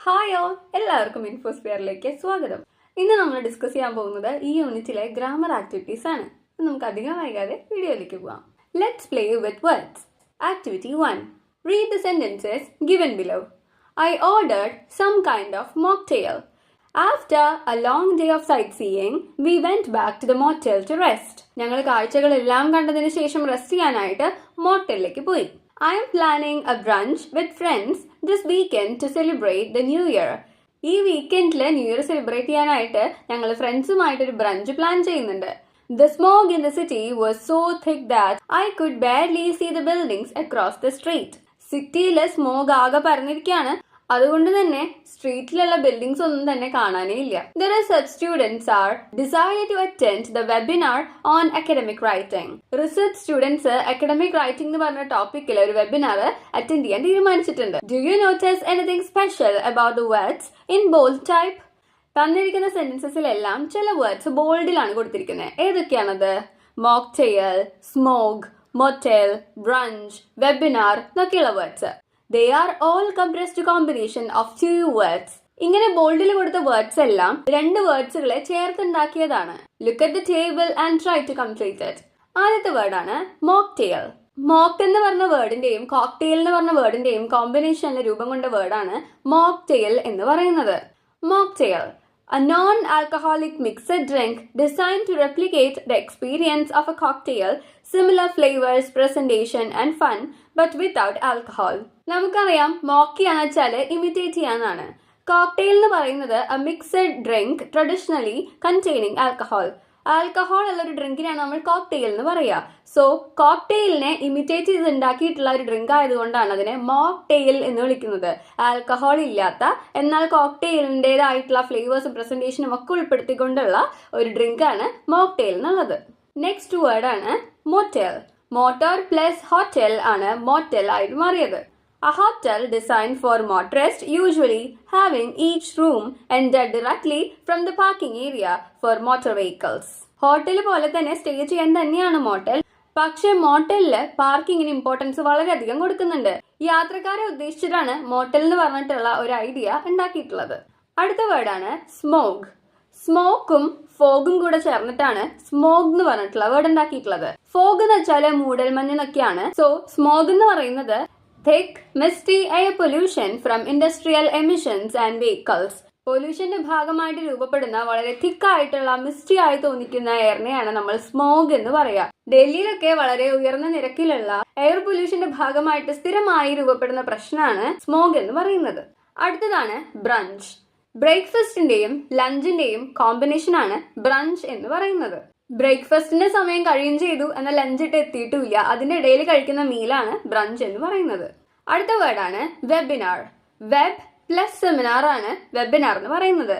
Hi all, എല്ലാവർക്കും ഇൻഫോസ്ഫിയറിലേക്ക് സ്വാഗതം. ഇന്ന് നമ്മൾ ഡിസ്കസ് ചെയ്യാൻ പോകുന്നത് ഈ യൂണിറ്റിലെ ഗ്രാമർ ആക്ടിവിറ്റീസ് ആണ്. നമുക്ക് അധികം വൈകാതെ വീഡിയോയിലേക്ക് പോകാം. Let's play with words. Activity 1. Read the sentences given below. I ordered some kind of mocktail. After a long day of sightseeing, we went back to the motel to rest. ഞങ്ങൾ കാഴ്ചകളെല്ലാം കണ്ടതിന് ശേഷം rest ചെയ്യാനായിട്ട് മോട്ടലിലേക്ക് പോയി. I am planning a brunch with friends this weekend to celebrate the New Year. ഈ വീക്കെൻഡിൽ new year celebrate ചെയ്യാനായിട്ട് ഞങ്ങൾ ഫ്രണ്ട്സുമായിട്ടൊരു brunch plan ചെയ്യുന്നുണ്ട്. The smog in the city was so thick that I could barely see the buildings across the street. സിറ്റിയിലെ smog ആകെ പരന്നിരിക്കുകയാണ്. അതുകൊണ്ട് തന്നെ സ്ട്രീറ്റിലുള്ള buildings ഒന്നും തന്നെ കാണാനേ ഇല്ല. The research students are decided to attend the webinar on academic writing. Research students academic writing എന്ന് പറഞ്ഞ ടോപ്പിക്കിൽ ഒരു വെബിനാർ അറ്റൻഡ് ചെയ്യാൻ തീരുമാനിച്ചിട്ടുണ്ട്. Do you notice anything special about the words in bold type? തന്നിരിക്കുന്ന സെന്റൻസസിലെല്ലാം ചില വേർഡ്സ് ബോൾഡിലാണ് കൊടുത്തിരിക്കുന്നത്. ഏതൊക്കെയാണത്? മോക്ടെയിൽ, സ്മോഗ്, മൊറ്റൽ, ബ്രഞ്ച്, വെബിനാർ എന്നൊക്കെയുള്ള words. They are all compressed combination of two words. ഇങ്ങനെ ബോൾഡിൽ കൊടുത്ത വേർഡ്സ് എല്ലാം രണ്ട് വേർഡ്സുകളെ ചേർത്തുണ്ടാക്കിയതാണ്. Look at the table and try to complete it. ആദ്യത്തെ വേർഡാണ് മോക്ടെയിൽ. മോക്ക് എന്ന് പറഞ്ഞ വേർഡിന്റെയും കോക്ടെയിൽ എന്ന് പറഞ്ഞ വേർഡിന്റെയും കോമ്പിനേഷനിൽ രൂപം കൊണ്ട വേർഡാണ് മോക്ടെയിൽ എന്ന് പറയുന്നത്. Mocktail, a non-alcoholic mixed drink designed to replicate the experience of a cocktail, similar flavors, presentation and fun, but without alcohol. നമുക്കറിയാം മോക്കിയാന്ന് വെച്ചാല് ഇമിറ്റേറ്റ് ചെയ്യാന്നാണ്. കോക്ടെയിൽ എന്ന് പറയുന്നത് a mixed drink traditionally containing alcohol. Alcohol ഉള്ള ഒരു ഡ്രിങ്കിനാണ് നമ്മൾ cocktail എന്ന് പറയുക. So കോക്ടെയിലിനെ imitate ചെയ്ത് ഉണ്ടാക്കിയിട്ടുള്ള ഒരു ഡ്രിങ്ക് ആയതുകൊണ്ടാണ് അതിനെ മോക്ടെയിൽ എന്ന് വിളിക്കുന്നത്. ആൽക്കഹോൾ ഇല്ലാത്ത എന്നാൽ കോക്ടെയിലിൻ്റെതായിട്ടുള്ള ഫ്ലേവേഴ്സും പ്രസന്റേഷനും ഒക്കെ ഉൾപ്പെടുത്തിക്കൊണ്ടുള്ള ഒരു ഡ്രിങ്കാണ് മോക്ടെയിൽ എന്നുള്ളത്. നെക്സ്റ്റ് വേർഡാണ് മോറ്റൽ. മോട്ടോർ പ്ലസ് ഹോട്ടൽ ആണ് മോറ്റൽ ആയിട്ട് മാറിയത്. A hotel designed for motorists, usually having each room entered directly from the parking area for motor vehicles. Hotel പോലെ തന്നെ സ്റ്റേ ചെയ്യാൻ തന്നെയാണ് മോട്ടൽ. പക്ഷെ മോട്ടലില് പാർക്കിങ്ങിന് ഇമ്പോർട്ടൻസ് വളരെയധികം കൊടുക്കുന്നുണ്ട്. യാത്രക്കാരെ ഉദ്ദേശിച്ചിട്ടാണ് മോട്ടൽ എന്ന് പറഞ്ഞിട്ടുള്ള ഒരു ഐഡിയ ഉണ്ടാക്കിയിട്ടുള്ളത്. അടുത്ത വേർഡാണ് സ്മോഗ്. സ്മോക്കും ഫോഗും കൂടെ ചേർന്നിട്ടാണ് സ്മോഗ് എന്ന് പറഞ്ഞിട്ടുള്ള വേർഡ് ഉണ്ടാക്കിയിട്ടുള്ളത്. ഫോഗ് എന്ന് വെച്ചാല് മൂടൽമഞ്ഞ് എന്നൊക്കെയാണ്. സോ സ്മോഗ് എന്ന് പറയുന്നത് thick, misty air pollution from industrial emissions and vehicles. പൊല്യൂഷന്റെ ഭാഗമായിട്ട് രൂപപ്പെടുന്ന വളരെ തിക്ക് ആയിട്ടുള്ള മിസ്റ്റി ആയി തോന്നിക്കുന്ന എയറിനെയാണ് നമ്മൾ സ്മോഗ് എന്ന് പറയാ. ഡൽഹിയിലൊക്കെ വളരെ ഉയർന്ന നിരക്കിലുള്ള എയർ പൊല്യൂഷന്റെ ഭാഗമായിട്ട് സ്ഥിരമായി രൂപപ്പെടുന്ന പ്രശ്നമാണ് സ്മോഗ് എന്ന് പറയുന്നത്. അടുത്തതാണ് ബ്രഞ്ച്. ബ്രേക്ക്ഫാസ്റ്റിന്റെയും ലഞ്ചിന്റെയും കോമ്പിനേഷൻ ആണ് ബ്രഞ്ച് എന്ന് പറയുന്നത്. ബ്രേക്ക്ഫാസ്റ്റിന്റെ സമയം കഴിയും ചെയ്തു എന്നാൽ ലഞ്ചിട്ട് എത്തിയിട്ടുമില്ല, അതിന്റെ ഇടയിൽ കഴിക്കുന്ന മീലാണ് ബ്രഞ്ച് എന്ന് പറയുന്നത്. അടുത്ത വേർഡാണ് വെബിനാർ. വെബ് പ്ലസ് സെമിനാർ ആണ് വെബിനാർ എന്ന് പറയുന്നത്.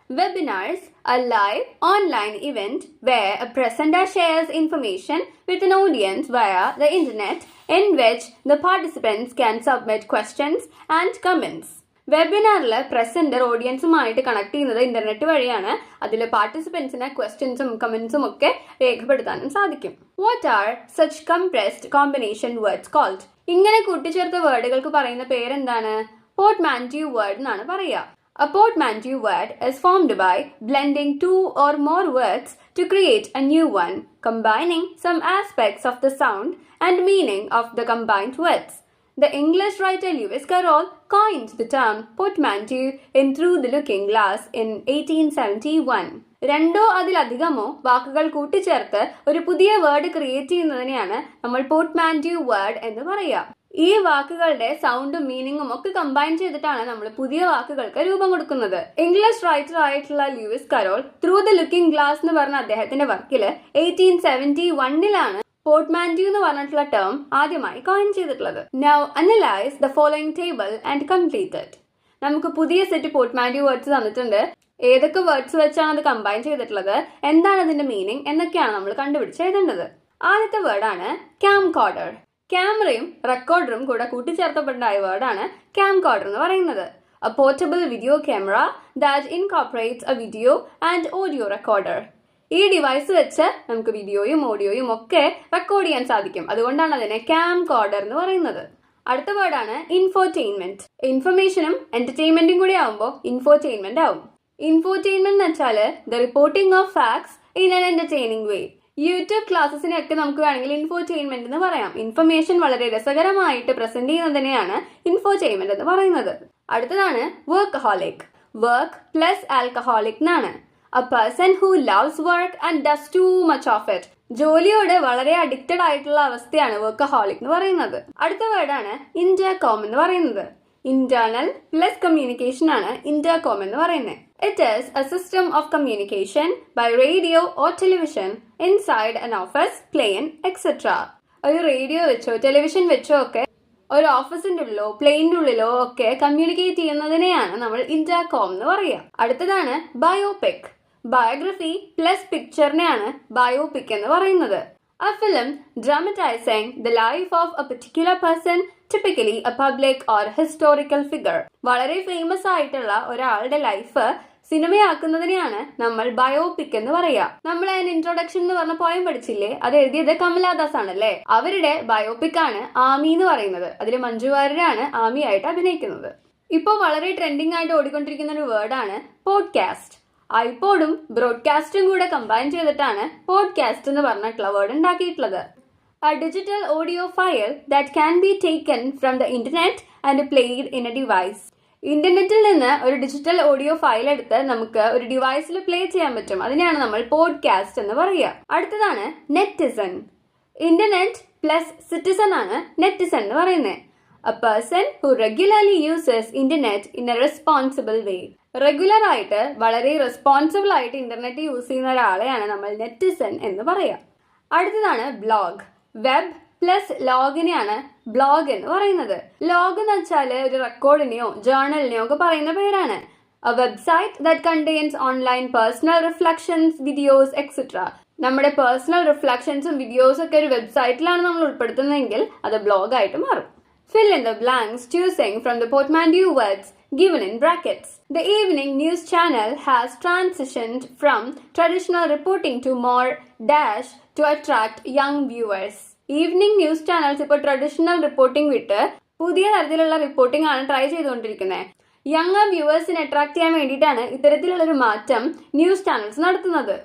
Webinars, a live online event where a presenter shares information with an audience via the internet in which the participants can submit questions and comments. വെബിനാറിൽ presenter ഓഡിയൻസുമായിട്ട് connect ചെയ്യുന്നത് internet വഴിയാണ്. അതിൽ പാർട്ടിസിപ്പൻസിന് ക്വസ്റ്റ്യൻസും കമന്റ്സും ഒക്കെ രേഖപ്പെടുത്താനും സാധിക്കും. What are such compressed combination words called? ഇങ്ങനെ കൂട്ടിച്ചേർത്ത വേർഡുകൾക്ക് പറയുന്ന പേരെന്താണ്? പോർട്ട്മാന്റ്യൂ വേർഡ് എന്നാണ് പറയുക. A portmanteau word is formed by blending two or more words to create a new one, combining some aspects of the sound and meaning of the combined words. The English writer Lewis Carroll coined the term portmanteau in Through the Looking Glass in 1871. രണ്ടോ അതിലധികമോ വാക്കുകൾ കൂട്ടിച്ചേർത്ത് ഒരു പുതിയ word create ചെയ്യുന്നതിനെയാണ് നമ്മൾ പോർട്ട്മാന്റ്യൂ word എന്ന് പറയുക. ഈ വാക്കുകളുടെ സൗണ്ടും മീനിങ്ങും ഒക്കെ കമ്പൈൻ ചെയ്തിട്ടാണ് നമ്മൾ പുതിയ വാക്കുകൾക്ക് രൂപം കൊടുക്കുന്നത്. ഇംഗ്ലീഷ് റൈറ്റർ ആയിട്ടുള്ള Lewis Carroll through the looking glass എന്ന് പറഞ്ഞ അദ്ദേഹത്തിന്റെ വർക്കില് 1871 പോർട്ട്മാന്റ്യൂ എന്ന് പറഞ്ഞിട്ടുള്ള ടേം ആദ്യമായി കോയിൻ ചെയ്തിട്ടുള്ളത്. Now analyze the following table and complete it. നമുക്ക് പുതിയ സെറ്റ് പോർട്ട്മാന്റ്യൂ വേർഡ്സ് തന്നിട്ടുണ്ട്. ഏതൊക്കെ വേർഡ്സ് വെച്ചാണ് അത് കമ്പൈൻ ചെയ്തിട്ടുള്ളത്, എന്താണ് അതിന്റെ മീനിങ് എന്നൊക്കെയാണ് നമ്മൾ കണ്ടുപിടിച്ച് എഴുതേണ്ടത്. ആദ്യത്തെ വേർഡാണ് ക്യാംകോർഡർ. ക്യാമറയും റെക്കോർഡറും കൂടെ കൂട്ടിച്ചേർത്തപ്പെട്ടായ വേർഡാണ് ക്യാംകോർഡർ എന്ന് പറയുന്നത്. A portable video camera that incorporates a video and audio recorder. ഈ ഡിവൈസ് വെച്ച് നമുക്ക് വീഡിയോയും ഓഡിയോയും ഒക്കെ റെക്കോർഡ് ചെയ്യാൻ സാധിക്കും. അതുകൊണ്ടാണ് അതിനെ ക്യാംകോർഡർ എന്ന് പറയുന്നത്. അടുത്ത വേർഡാണ് ഇൻഫോർടൈൻമെന്റ്. ഇൻഫർമേഷനും എന്റർടൈൻമെന്റും കൂടി ആവുമ്പോൾ ഇൻഫോർടൈൻമെന്റ് ആവും. ഇൻഫോർടൈൻമെന്റ് എന്ന് വെച്ചാൽ the reporting of facts in an entertaining way. YouTube ക്ലാസ്സിനൊക്കെ നമുക്ക് വേണമെങ്കിൽ ഇൻഫോർടൈൻമെന്റ് എന്ന് പറയാം. ഇൻഫർമേഷൻ വളരെ രസകരമായിട്ട് പ്രസന്റ് ചെയ്യുന്നതിനെയാണ് ഇൻഫോർടൈൻമെന്റ് എന്ന് പറയുന്നത്. അടുത്തതാണ് വർക്കഹോളിക്. വർക്ക് പ്ലസ് ആൽക്കഹോളിക് എന്നാണ്. A person who loves work and does too much of it. ജോലിയോട് വളരെ അഡിക്റ്റഡ് ആയിട്ടുള്ള അവസ്ഥയാണ് വർക്കഹോളിക് എന്ന് പറയുന്നത്. അടുത്ത വേർഡാണ് ഇന്റർകോം എന്ന് പറയുന്നത്. ഇന്റേണൽ പ്ലസ് കമ്മ്യൂണിക്കേഷൻ ആണ് ഇന്റർകോം എന്ന് പറയുന്നത്. It is a system of communication by radio or television inside an office, plane, etc. ഒരു റേഡിയോ വെച്ചോ ടെലിവിഷൻ വെച്ചോ ഒക്കെ ഒരു ഓഫീസിന്റെ ഉള്ളിലോ പ്ലെയിനിന്റെ ഉള്ളിലോ ഒക്കെ കമ്മ്യൂണിക്കേറ്റ് ചെയ്യുന്നതിനെയാണ് നമ്മൾ ഇന്റർകോം എന്ന് പറയുക. അടുത്തതാണ് ബയോപിക്. ബയോഗ്രഫി പ്ലസ് പിക്ചറിനെയാണ് ബയോപിക് എന്ന് പറയുന്നത്. A film dramatizing the life of a particular person, typically a public or historical figure. വളരെ ഫേമസ് ആയിട്ടുള്ള ഒരാളുടെ ലൈഫ് സിനിമയാക്കുന്നതിനെയാണ് നമ്മൾ ബയോപിക് എന്ന് പറയുക. നമ്മൾ അതിന് ഇൻട്രൊഡക്ഷൻ എന്ന് പറഞ്ഞ പോയം പഠിച്ചില്ലേ, അത് എഴുതിയത് കമലാദാസ് ആണല്ലേ. അവരുടെ ബയോപിക് ആണ് ആമി എന്ന് പറയുന്നത്. അതിൽ മഞ്ജു വാര്യരാണ് ആമി ആയിട്ട് അഭിനയിക്കുന്നത്. ഇപ്പോൾ വളരെ ട്രെൻഡിങ് ആയിട്ട് ഓടിക്കൊണ്ടിരിക്കുന്ന ഒരു വേർഡാണ് പോഡ്കാസ്റ്റ്. ഐപോഡും ബ്രോഡ്കാസ്റ്റും കൂടെ കമ്പൈൻ ചെയ്തിട്ടാണ് പോഡ്കാസ്റ്റ് എന്ന് പറഞ്ഞിട്ടുള്ള വേർഡ് ഉണ്ടാക്കിയിട്ടുള്ളത്. A digital audio file that can be taken from the internet and played in a device. ഇന്റർനെറ്റിൽ നിന്ന് ഒരു ഡിജിറ്റൽ ഓഡിയോ ഫയൽ എടുത്ത് നമുക്ക് ഒരു ഡിവൈസിൽ പ്ലേ ചെയ്യാൻ പറ്റും. അതിനെയാണ് നമ്മൾ പോഡ്കാസ്റ്റ് എന്ന് പറയുക. അടുത്തതാണ് നെറ്റിസൺ. ഇന്റർനെറ്റ് പ്ലസ് സിറ്റിസൺ ആണ് നെറ്റിസൺ എന്ന് പറയുന്നത്. A person who regularly uses internet in a responsible way. Regular ആയിട്ട് വളരെ റെസ്പോൺസിബിൾ ആയിട്ട് ഇന്റർനെറ്റ് യൂസ് ചെയ്യുന്ന ഒരാളെയാണ് നമ്മൾ നെറ്റിസൺ എന്ന് പറയുക. അടുത്തതാണ് ബ്ലോഗ്. വെബ് പ്ലസ് ലോഗിനെയാണ് ബ്ലോഗ് എന്ന് പറയുന്നത്. ലോഗ് എന്ന് വെച്ചാൽ ഒരു റെക്കോർഡിനെയോ ജേർണലിനെയോ ഒക്കെ പറയുന്ന പേരാണ്. A website that contains online personal reflections, videos, etc. നമ്മുടെ പേഴ്സണൽ റിഫ്ലക്ഷൻസും വീഡിയോസും ഒക്കെ ഒരു വെബ്സൈറ്റിലാണ് നമ്മൾ ഉൾപ്പെടുത്തുന്നതെങ്കിൽ അത് ബ്ലോഗായിട്ട് മാറും. Fill in the blanks choosing from the portmanteau words given in brackets. The evening news channel has transitioned from traditional reporting to more dash to attract young viewers. Evening news channels ഇപ്പോൾ traditional reporting വിട്ട് പുതിയ തരത്തിലുള്ള reporting ആണ് try ചെയ്തുകൊണ്ടിരിക്കുന്നത്. Young വ്യൂവേഴ്സിനെ attract ചെയ്യാൻ വേണ്ടിയിട്ടാണ് ഇത്തരത്തിലുള്ളൊരു മാറ്റം ന്യൂസ് ചാനൽസ് നടത്തുന്നത്.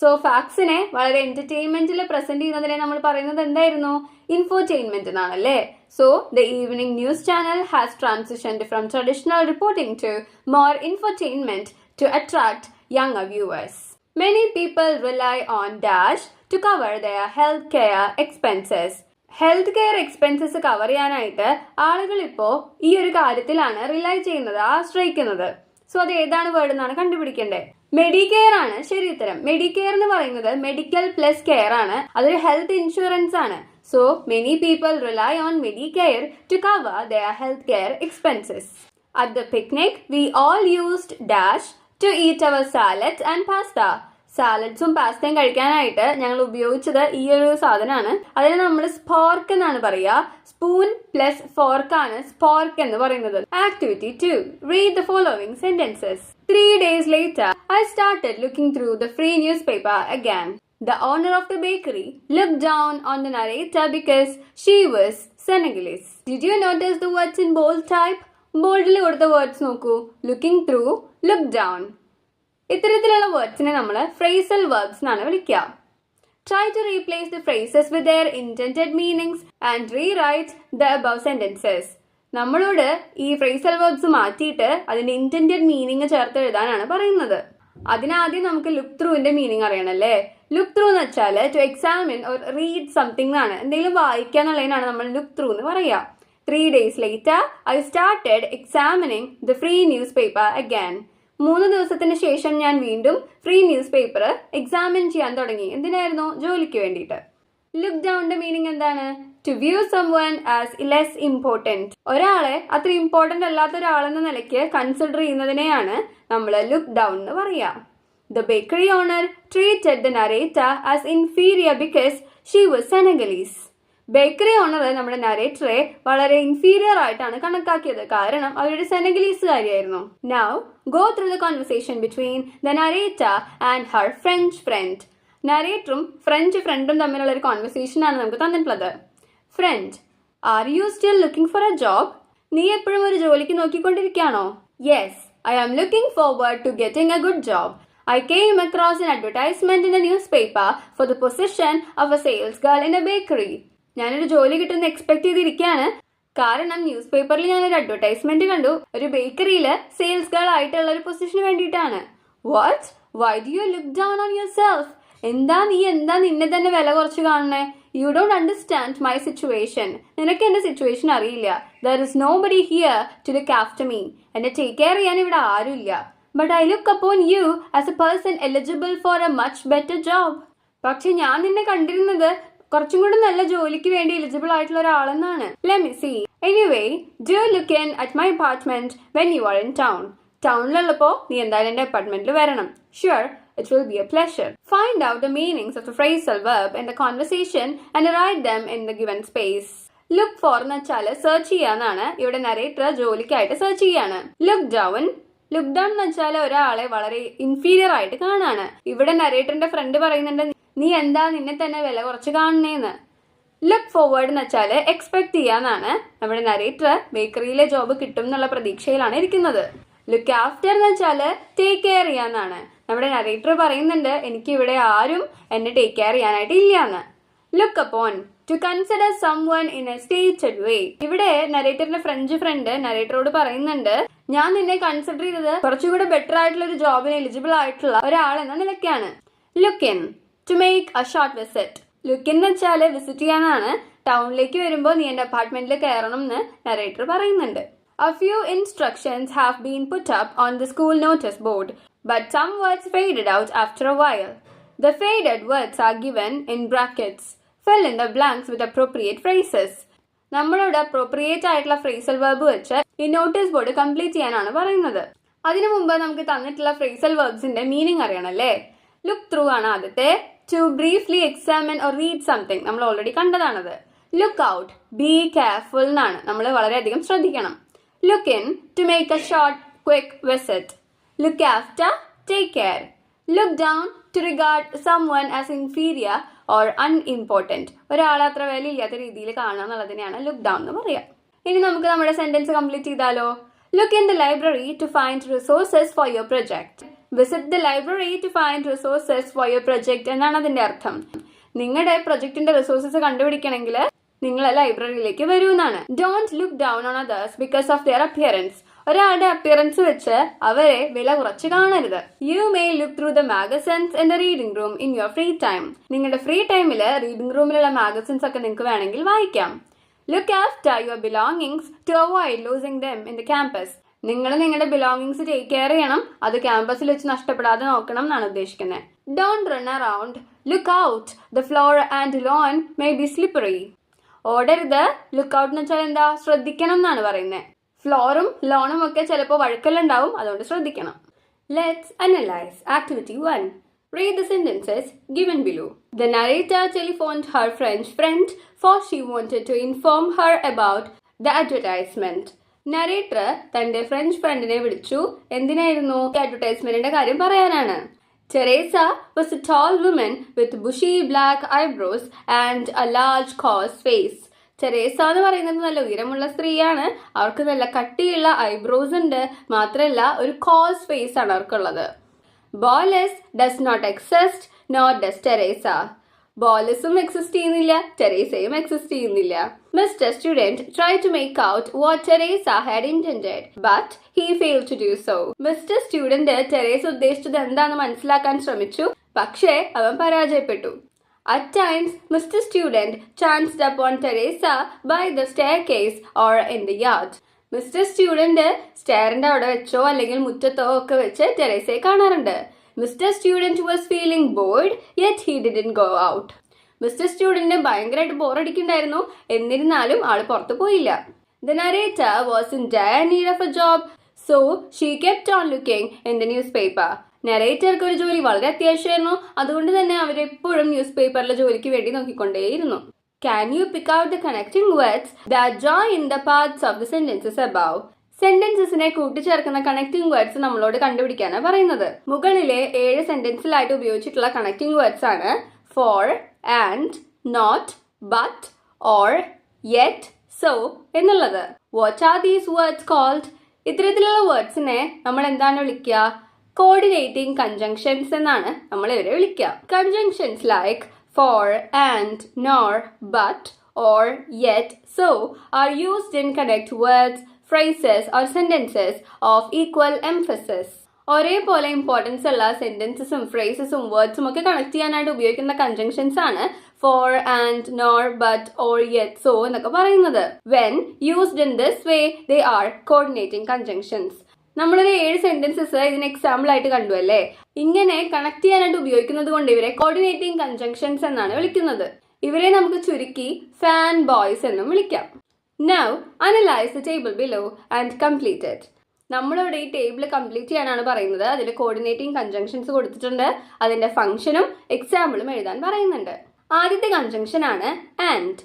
സോ ഫാക്ട്സിനെ വളരെ എന്റർടൈൻമെന്റിൽ പ്രസന്റ് ചെയ്യുന്നതിനെ നമ്മൾ പറയുന്നത് എന്തായിരുന്നു? ഇൻഫോർടൈൻമെന്റ് എന്നാണല്ലേ. So the evening news channel has transitioned from traditional reporting to more infotainment to attract young viewers. Many people rely on dash to cover their health care expenses. Health care expenses cover ചെയ്യാനായിട്ട് ആളുകൾ ഇപ്പോൾ ഈ ഒരു കാര്യത്തിലാണ് rely ചെയ്യുന്നത്, ആശ്രയിക്കുന്നത്. So അത് ഏതാണ് വേർഡ് എന്നാണ് കണ്ടുപിടിക്കേണ്ടത്. മെഡിക്കെയർ ആണ് ശരി ഉത്തരം. മെഡിക്കെയർ എന്ന് പറയുന്നത് മെഡിക്കൽ പ്ലസ് കെയർ ആണ്. അതൊരു ഹെൽത്ത് ഇൻഷുറൻസ് ആണ്. So many people rely on Medicare to cover their health care expenses. At the picnic, we all used dash to eat our salads and pasta. സാലഡ്സും പാസ്തയും കഴിക്കാനായിട്ട് ഞങ്ങൾ ഉപയോഗിച്ചത് ഈ ഒരു സാധനമാണ്. അതിന് നമ്മൾ സ്പോർക്ക് എന്നാണ് പറയുക. സ്പൂൺ പ്ലസ് ഫോർക്കാണ് സ്പോർക്ക് എന്ന് പറയുന്നത്. Activity 2. Read the following sentences. 3 days later, I started looking through the free newspaper again. The owner of the bakery looked down on the narrator because she was Senegalese. Did you notice the words in bold type? ബോൾഡിൽ കൊടുത്ത words നോക്കൂ. Looking through, look down. ഇത്തരത്തിലുള്ള വേർഡ്സിനെ നമ്മൾ phrasal verbs എന്നാണ് വിളിക്കുക. Try to replace the phrases with their intended meanings and rewrite the above sentences. നമ്മളോട് ഈ phrasal verbs മാറ്റിയിട്ട് അതിന്റെ ഇന്റൻഡഡ് മീനിങ് ചേർത്ത് എഴുതാനാണ് പറയുന്നത്. അതിനാദ്യം നമുക്ക് ലുക്ക് ത്രൂവിന്റെ മീനിങ് അറിയണല്ലേ. ലുക്ക് ത്രൂ എന്ന് വെച്ചാൽ to examine or read something എന്നാണ്. എന്തെങ്കിലും വായിക്കുക എന്നുള്ളതിനാണ് നമ്മൾ ലുക്ക് ത്രൂ എന്ന് പറയുക. 3 days later, I started examining the free newspaper again. 3 ദിവസത്തിന് ശേഷം ഞാൻ വീണ്ടും ഫ്രീ ന്യൂസ് പേപ്പർ എക്സാമിൻ ചെയ്യാൻ തുടങ്ങി. എന്തിനായിരുന്നു? ജോലിക്ക് വേണ്ടിയിട്ട്. ലുക്ക് ഡൗണിന്റെ മീനിങ് എന്താണ്? To view someone as less important. ഒരാളെ അത്ര ഇമ്പോർട്ടന്റ് അല്ലാത്ത ഒരാളെന്ന നിലയ്ക്ക് കൺസിഡർ ചെയ്യുന്നതിനെയാണ് നമ്മൾ ലുക്ക് ഡൗൺ എന്ന് പറയുക. The bakery owner treated the narrator as inferior because she was Senegalese. Bakery owner നമ്മുടെ നരേറ്ററെ വളരെ ഇൻഫീരിയർ ആയിട്ടാണ് കണക്കാക്കിയത്. കാരണം അവരുടെ സെനഗലീസുകാരിയായിരുന്നു. Now go through the conversation between the narrator and her French friend. നരേറ്ററും ഫ്രഞ്ച് ഫ്രണ്ടും തമ്മിലുള്ള ഒരു കോൺവെർസേഷൻ ആണ് നമുക്ക് തന്നിട്ടുള്ളത്. Friend, Are you still looking for a job? നീ എപ്പോഴും ഒരു ജോലിക്ക് നോക്കിക്കൊണ്ടിരിക്കുകയാണോ? Yes, I am looking forward to getting a good job. I came across an advertisement in a newspaper for the position of a sales girl in a bakery. ഞാനൊരു ജോലി കിട്ടുമെന്ന് expect ചെയ്തിരിക്കുകയാണ്. കാരണം news പേപ്പറിൽ ഞാനൊരു അഡ്വർടൈസ്മെന്റ് കണ്ടു, ഒരു ബേക്കറിയിൽ സെയിൽസ് ഗേൾ ആയിട്ടുള്ള ഒരു പൊസിഷന് വേണ്ടിയിട്ടാണ്. What? Why do you look down on yourself? എന്താ നിന്നെ തന്നെ വില കുറച്ച് കാണണേ? You don't understand my situation. നിനക്ക് എന്റെ സിറ്റുവേഷൻ അറിയില്ല. There is nobody here to look after me. എന്നെ ടേക്ക് കെയർ ചെയ്യാൻ ഇവിടെ ആരുമില്ല. But I look upon you as a person eligible for a much better job. പക്ഷെ ഞാൻ നിന്നെ കണ്ടിരുന്നത് കുറച്ചും കൂടി നല്ല ജോലിക്ക് വേണ്ടി എലിജിബിൾ ആയിട്ടുള്ള ഒരാളെന്നാണ്. Let me see. Anyway, do look in at my apartment when you are in town. ടൗണിലുള്ളപ്പോൾ നീ എന്തായാലും എൻ്റെ അപ്പാർട്ട്മെന്റിൽ വരണം. Sure, it will be a pleasure. Find out the meanings of the phrasal verb in the conversation and write them in the given space. Look for എന്ന് വെച്ചാൽ search ചെയ്യാന്നാണ്. ഇവിടെ narrator ജോലിക്കായിട്ട് search ചെയ്യാണ്. Look down എന്ന് വെച്ചാൽ ഒരാളെ വളരെ inferior ആയിട്ട് കാണാണ്. ഇവിടെ നരേറ്ററിന്റെ ഫ്രണ്ട് പറയുന്നുണ്ട്, നീ എന്താ നിന്നെ തന്നെ വില കുറച്ച് കാണണേന്ന്. ലുക്ക് ഫോർവേഡ് എന്ന് വെച്ചാൽ എക്സ്പെക്ട് ചെയ്യാന്നാണ്. നമ്മുടെ നരേറ്റർ ബേക്കറിയിലെ ജോബ് കിട്ടും എന്നുള്ള പ്രതീക്ഷയിലാണ് ഇരിക്കുന്നത്. ലുക്ക് ആഫ്റ്റർ എന്ന് വെച്ചാൽ ടേക്ക് കെയർ ചെയ്യാന്നാണ്. നമ്മുടെ നരേറ്റർ പറയുന്നുണ്ട്, എനിക്ക് ഇവിടെ ആരും എന്നെ ടേക്ക് കെയർ ചെയ്യാനായിട്ട് ഇല്ലാന്ന്. Look upon to consider someone in a stated way. ഇവിടെ നരേറ്ററിന്റെ ഫ്രഞ്ച് ഫ്രണ്ട് നരേറ്ററോട് പറയുന്നുണ്ട്, ഞാൻ നിന്നെ കൺസിഡർ ചെയ്തത് കുറച്ചുകൂടെ ബെറ്റർ ആയിട്ടുള്ള ഒരു ജോബിന് എലിജിബിൾ ആയിട്ടുള്ള ഒരാളെന്ന നിലയ്ക്കാണ്. Look in to make a short visit. Look in എന്ന് വെച്ചാൽ വിസിറ്റ് ചെയ്യാനാണ്. ടൗണിലേക്ക് വരുമ്പോൾ നീ എന്റെ അപ്പാർട്ട്മെന്റിൽ കയറണം എന്ന് നരേറ്റർ പറയുന്നുണ്ട്. A few instructions have been put up on the school notice board, but some words faded out after a while. The faded words are given in brackets. Fill in the blanks with appropriate phrases. നമ്മളോട് appropriate ആയിട്ടുള്ള phrasal verb വെച്ച് ഈ notice board complete ചെയ്യാനാണ് പറയുന്നത്. അതിനു മുമ്പ് നമുക്ക് തന്നിട്ടുള്ള ഫ്രേസൽ വെർബ്സിന്റെ മീനിങ് അറിയണല്ലേ. ലുക്ക് ത്രൂ ആണ് ആദ്യത്തെ. To briefly examine or read something നമ്മൾ ഓൾറെഡി കണ്ടതാണത്. ലുക്ക് ഔട്ട്, ബി കെയർഫുൾ എന്നാണ്. നമ്മൾ വളരെയധികം ശ്രദ്ധിക്കണം. Look in to make a short, quick visit. Look after, take care. Look down to regard someone as inferior or unimportant. ഒരാളെ അത്ര വിലയില്ലാത്ത രീതിയിൽ കാണുക എന്നുള്ളതിനെയാണ് ലുക്ക് ഡൗൺ എന്ന് പറയുക. ഇനി നമുക്ക് നമ്മുടെ സെന്റൻസ് കംപ്ലീറ്റ് ചെയ്താലോ. Look in the library to find resources for your project. Visit the library to find resources for your project എന്നാണ് അതിന്റെ അർത്ഥം. നിങ്ങളുടെ പ്രൊജക്ടിന്റെ റിസോഴ്സസ് കണ്ടുപിടിക്കണമെങ്കിൽ നിങ്ങൾ ലൈബ്രറിയിലേക്ക് വരൂ എന്നാണ്. Don't look down on others because of their appearance. ഒരാളുടെ അപ്പിയറൻസ് വെച്ച് അവരെ വില കുറച്ച് കാണരുത്. You may look through the magazines in the reading room in your free time. നിങ്ങളുടെ ഫ്രീ ടൈമിൽ റീഡിംഗ് റൂമിലുള്ള മാഗസിൻസ് ഒക്കെ നിങ്ങൾക്ക് വേണമെങ്കിൽ വായിക്കാം. Look after your belongings to avoid losing them in the campus. നിങ്ങൾ നിങ്ങളുടെ ബിലോങ്ങിങ്സ് ടേക്ക് കെയർ ചെയ്യണം. അത് ക്യാമ്പസിൽ വെച്ച് നഷ്ടപ്പെടാതെ നോക്കണം എന്നാണ് ഉദ്ദേശിക്കുന്നത്. Don't run around. Look out. The floor and lawn may be slippery. ഓടരുത്. ലുക്ക് ഔട്ട് എന്ന് വെച്ചാൽ എന്താ, ശ്രദ്ധിക്കണം എന്നാണ് പറയുന്നത്. ഫ്ലോറും ലോണും ഒക്കെ ചിലപ്പോൾ വഴുക്കലുണ്ടാവും, അതുകൊണ്ട് ശ്രദ്ധിക്കണം. Let's analyse activity 1. Read the sentences given below. The narrator telephoned her French friend for she wanted to inform her about the advertisement. Narrator തന്റെ ഫ്രഞ്ച് ഫ്രണ്ടിനെ വിളിച്ചു. എന്തിനായിരുന്നു? അഡ്വർടൈസ്മെന്റിന്റെ കാര്യം പറയാനാണ്. Teresa was a tall woman with bushy black eyebrows and a large coarse face. Teresa എന്ന് പറയുന്നത് നല്ല ഉയരമുള്ള സ്ത്രീയാണ്. അവർക്ക് നല്ല കട്ടിയുള്ള ഐബ്രോസ് ഉണ്ട്. മാത്രമല്ല ഒരു കോസ് ഫേസ് ആണ് അവർക്കുള്ളത്. Bolus does not exist, nor does Teresa. ബോലസും എക്സിസ്റ്റ് ചെയ്യുന്നില്ല, ടെറേസയും എക്സിസ്റ്റ് ചെയ്യുന്നില്ല. Mr. Student tried to make out what Teresa had intended, but he failed to do so. Mr. Student ടെറേസ ഉദ്ദേശിച്ചത് എന്താണെന്ന് മനസ്സിലാക്കാൻ ശ്രമിച്ചു, പക്ഷേ അവൻ പരാജയപ്പെട്ടു. At times, Mr. Student chanced upon Teresa by the staircase or in the yard. Mister student സ്റ്റെയറിന്റെ അവിടെ വെച്ചോ അല്ലെങ്കിൽ മുറ്റത്തോ ഒക്കെ വെച്ച് ടെറേസയെ കാണാറുണ്ട്. Mr. Student was feeling bored, yet he didn't go out. Mister സ്റ്റുഡന്റിന് ഭയങ്കരമായിട്ട് ബോറടിക്കുന്നുണ്ടായിരുന്നു, എന്നിരുന്നാലും ആള് പുറത്തു പോയില്ല. The narrator was in dire need of a job, so she kept on looking in the newspaper. നരേറ്റർക്ക് ഒരു ജോലി വളരെ അത്യാവശ്യമായിരുന്നു, അതുകൊണ്ട് തന്നെ അവരെപ്പോഴും ന്യൂസ് പേപ്പറിലെ ജോലിക്ക് വേണ്ടി നോക്കിക്കൊണ്ടേയിരുന്നു. Can you pick out the connecting words that join the parts of the sentences above? സെന്റൻസസിനെ കൂട്ടിച്ചേർക്കുന്ന കണക്റ്റിംഗ് വേർഡ്സ് നമ്മളോട് കണ്ടുപിടിക്കാനാണ് പറയുന്നത്. മുകളിലെ 7 സെന്റൻസിലായിട്ട് ഉപയോഗിച്ചിട്ടുള്ള കണക്റ്റിംഗ് വേർഡ്സ് ആണ് for, and, not, but, or, yet, so എന്നുള്ളത്. What are these words called? ഇത്തരത്തിലുള്ള വേർഡ്സിനെ നമ്മൾ എന്താണ് വിളിക്കുക? കോർഡിനേറ്റിംഗ് കൺജങ്ഷൻസ് എന്നാണ് നമ്മൾ ഇവരെ വിളിക്കുക. Conjunctions like for, and, nor, but, or, yet, so are used in connect words, phrases or sentences of equal emphasis. ഒരേപോലെ ഇമ്പോർട്ടൻസ് ഉള്ള സെന്റൻസസും ഫ്രേസസും വേർഡ്സും ഒക്കെ കണക്ട് ചെയ്യാനായിട്ട് ഉപയോഗിക്കുന്ന കൺജങ്ഷൻസ് ആണ് for, and, nor, but, or, yet, so എന്നൊക്കെ പറയുന്നത്. When used in this way, they are coordinating conjunctions. നമ്മളൊരു 7 sentences ഇതിന് എക്സാമ്പിൾ ആയിട്ട് കണ്ടു അല്ലേ. ഇങ്ങനെ കണക്ട് ചെയ്യാനായിട്ട് ഉപയോഗിക്കുന്നത് കൊണ്ട് ഇവരെ കോർഡിനേറ്റിംഗ് കൺജങ്ഷൻസ് എന്നാണ് വിളിക്കുന്നത്. ഇവരെ നമുക്ക് ചുരുക്കി ഫാൻ ബോയ്സ് എന്നും വിളിക്കാം. Now analyze the table below and complete it. നമ്മളിവിടെ ഈ ടേബിൾ കംപ്ലീറ്റ് ചെയ്യാനാണ് പറയുന്നത്. അതിൽ കോർഡിനേറ്റിംഗ് കൺജങ്ഷൻസ് കൊടുത്തിട്ടുണ്ട്. അതിന്റെ ഫംഗ്ഷനും എക്സാമ്പിളും എഴുതാൻ പറയുന്നുണ്ട്. ആദ്യത്തെ കൺജങ്ഷൻ ആണ് and.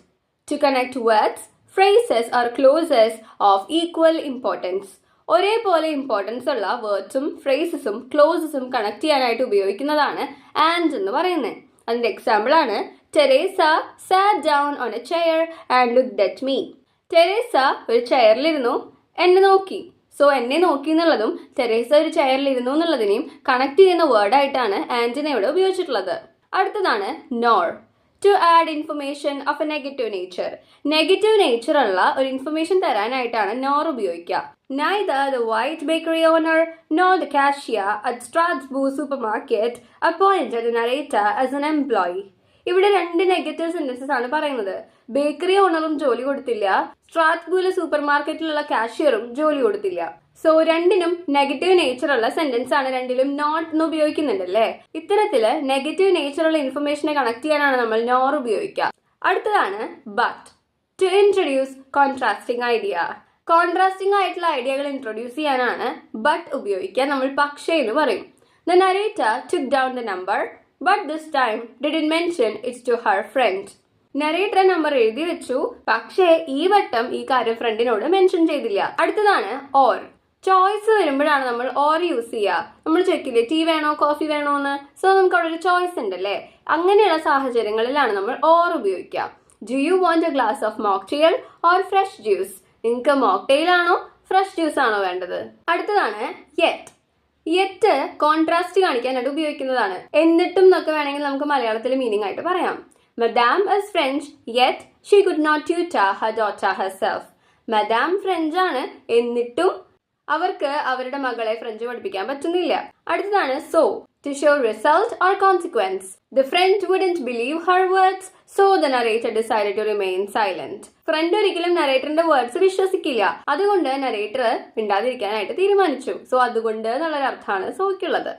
To connect words, phrases or clauses of equal importance. ഒരേപോലെ ഇമ്പോർട്ടൻസ് ഉള്ള വേർഡ്സും ഫ്രേസസും ക്ലോസസും കണക്ട് ചെയ്യാനായിട്ട് ഉപയോഗിക്കുന്നതാണ് ആൻഡ് എന്ന് പറയുന്നത്. അതിന്റെ എക്സാമ്പിൾ ആണ് Teresa sat down on a chair and looked at me. Teresa ഒരു ചെയറിലിരുന്നു, എന്നെ നോക്കി. സോ എന്നെ നോക്കി എന്നുള്ളതും ടെരേസ ഒരു ചെയറിലിരുന്നു എന്നുള്ളതിനെയും കണക്ട് ചെയ്യുന്ന വേർഡായിട്ടാണ് ആൻഡിനെ ഇവിടെ ഉപയോഗിച്ചിട്ടുള്ളത്. അടുത്തതാണ് nor. To add information of a negative nature. Negative nature ഉള്ള ഒരു ഇൻഫർമേഷൻ തരാനായിട്ടാണ് നോർ ഉപയോഗിക്കുക. Neither the white bakery owner nor the cashier at Strasbourg supermarket appointed the narrator as an employee. ഇവിടെ 2 negative sentences ആണ് പറയുന്നത്. Bakery ഓണറും ജോലി കൊടുത്തില്ല, സ്ട്രാസ്ബൂർഗ് super മാർക്കറ്റിലുള്ള കാഷ്യറും ജോലി കൊടുത്തില്ല. സോ രണ്ടിനും നെഗറ്റീവ് നേച്ചർ ഉള്ള സെന്റൻസ് ആണ്. രണ്ടിലും നോട്ട് എന്ന് ഉപയോഗിക്കുന്നുണ്ടല്ലേ. ഇത്തരത്തില് നെഗറ്റീവ് നേച്ചർ ഉള്ള ഇൻഫർമേഷനെ കണക്ട് ചെയ്യാനാണ് നമ്മൾ നോർ ഉപയോഗിക്കുക. അടുത്തതാണ് but. To introduce contrasting idea. Contrasting ആയിട്ടുള്ള ഐഡിയകൾ ഇൻട്രൊഡ്യൂസ് ചെയ്യാനാണ് ബട്ട് ഉപയോഗിക്കുക. നമ്മൾ പക്ഷേ എന്ന് പറയും. The narrator took down the number, but this time didn't mention it to her friend. Narrator number എഴുതി വെച്ചു, പക്ഷേ ഈ വട്ടം ഈ കാര്യം ഫ്രണ്ടിനോട് മെൻഷൻ ചെയ്തില്ല. അടുത്തതാണ് ഓർ. ചോയ്സ് വരുമ്പോഴാണ് നമ്മൾ ഓർ യൂസ് ചെയ്യുക. നമ്മൾ ചോദിക്കില്ലേ ടീ വേണോ കോഫി വേണോ എന്ന്. സോ നമുക്ക് അവിടെ ഒരു ചോയ്സ് ഉണ്ടല്ലേ. അങ്ങനെയുള്ള സാഹചര്യങ്ങളിലാണ് നമ്മൾ ഓർ ഉപയോഗിക്കുക. Do you want A glass of mocktail or fresh juice? നിങ്ങൾക്ക് മോക്ടെയിൽ ആണോ ഫ്രഷ് ജ്യൂസ് ആണോ വേണ്ടത്? അടുത്തതാണ് യെറ്റ്. യെറ്റ് കോൺട്രാസ്റ്റ് കാണിക്കാനായിട്ട് ഉപയോഗിക്കുന്നതാണ്. എന്നിട്ടും എന്നൊക്കെ വേണമെങ്കിൽ നമുക്ക് മലയാളത്തിൽ മീനിങ് ആയിട്ട് പറയാം. Madame is French, yet she could not tutor her daughter herself. Madame French ആണ്, എന്നിട്ടും അവർക്ക് അവരുടെ മകളെ ഫ്രഞ്ച് പഠിപ്പിക്കാൻ പറ്റുന്നില്ല. അടുത്തതാണ് so. To show result or consequence. The friend wouldn't believe her words, so the narrator decided to remain silent. Friend ഒരിക്കലും നരേറ്ററിന്റെ വേർഡ്സ് വിശ്വസിക്കില്ല. അതുകൊണ്ട് നരേറ്റർ മിണ്ടാതിരിക്കാനായിട്ട് തീരുമാനിച്ചു. സോ അതുകൊണ്ട് എന്നുള്ളൊരു അർത്ഥമാണ് സോയ്ക്കുള്ളത്.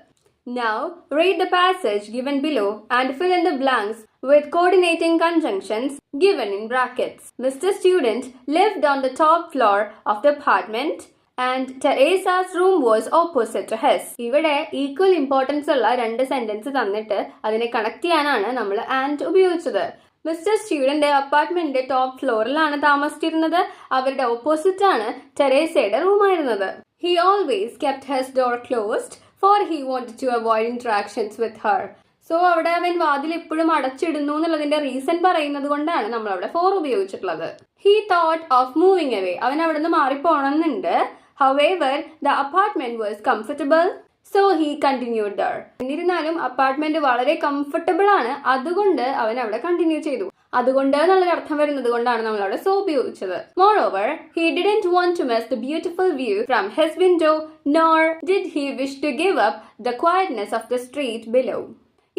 Now read the passage given below and fill in the blanks with coordinating conjunctions given in brackets. Mr. Student lived on the top floor of the apartment and Teresa's room was opposite to his. ഇവിടെ equal importance ഉള്ള 2 sentence തന്നിട്ട് അതിനെ connect ചെയ്യാനാണ് നമ്മൾ and ഉപയോഗിച്ചത്. Mister student അപ്പാർട്ട്മെന്റിന്റെ top ഫ്ലോറിലാണ് താമസിച്ചിരുന്നത്. അവരുടെ opposite ആണ് ടെരേസയുടെ റൂമായിരുന്നത്. He always kept his door closed for he wanted to avoid interactions with her. So അവിടെ അവൻ വാതിൽ എപ്പോഴും അടച്ചിടുന്നു എന്നുള്ളതിന്റെ റീസൺ പറയുന്നത് കൊണ്ടാണ് നമ്മൾ അവിടെ ഫോർ ഉപയോഗിച്ചിട്ടുള്ളത്. He thought of moving away. അവൻ അവിടെ നിന്ന് മാറിപ്പോണമെന്നുണ്ട്. However, the apartment was comfortable, so he continued there. എന്നിരുന്നാലും അപ്പാർട്ട്മെന്റ് വളരെ കംഫർട്ടബിൾ ആണ്, അതുകൊണ്ട് അവൻ അവിടെ കണ്ടിന്യൂ ചെയ്തു. അതുകൊണ്ട് എന്നുള്ളൊരു അർത്ഥം വരുന്നത് കൊണ്ടാണ് നമ്മൾ അവിടെ സോ ഉപയോഗിച്ചത്. Moreover, he didn't want to miss the beautiful view from his window, nor did he wish to give up the quietness of the street below.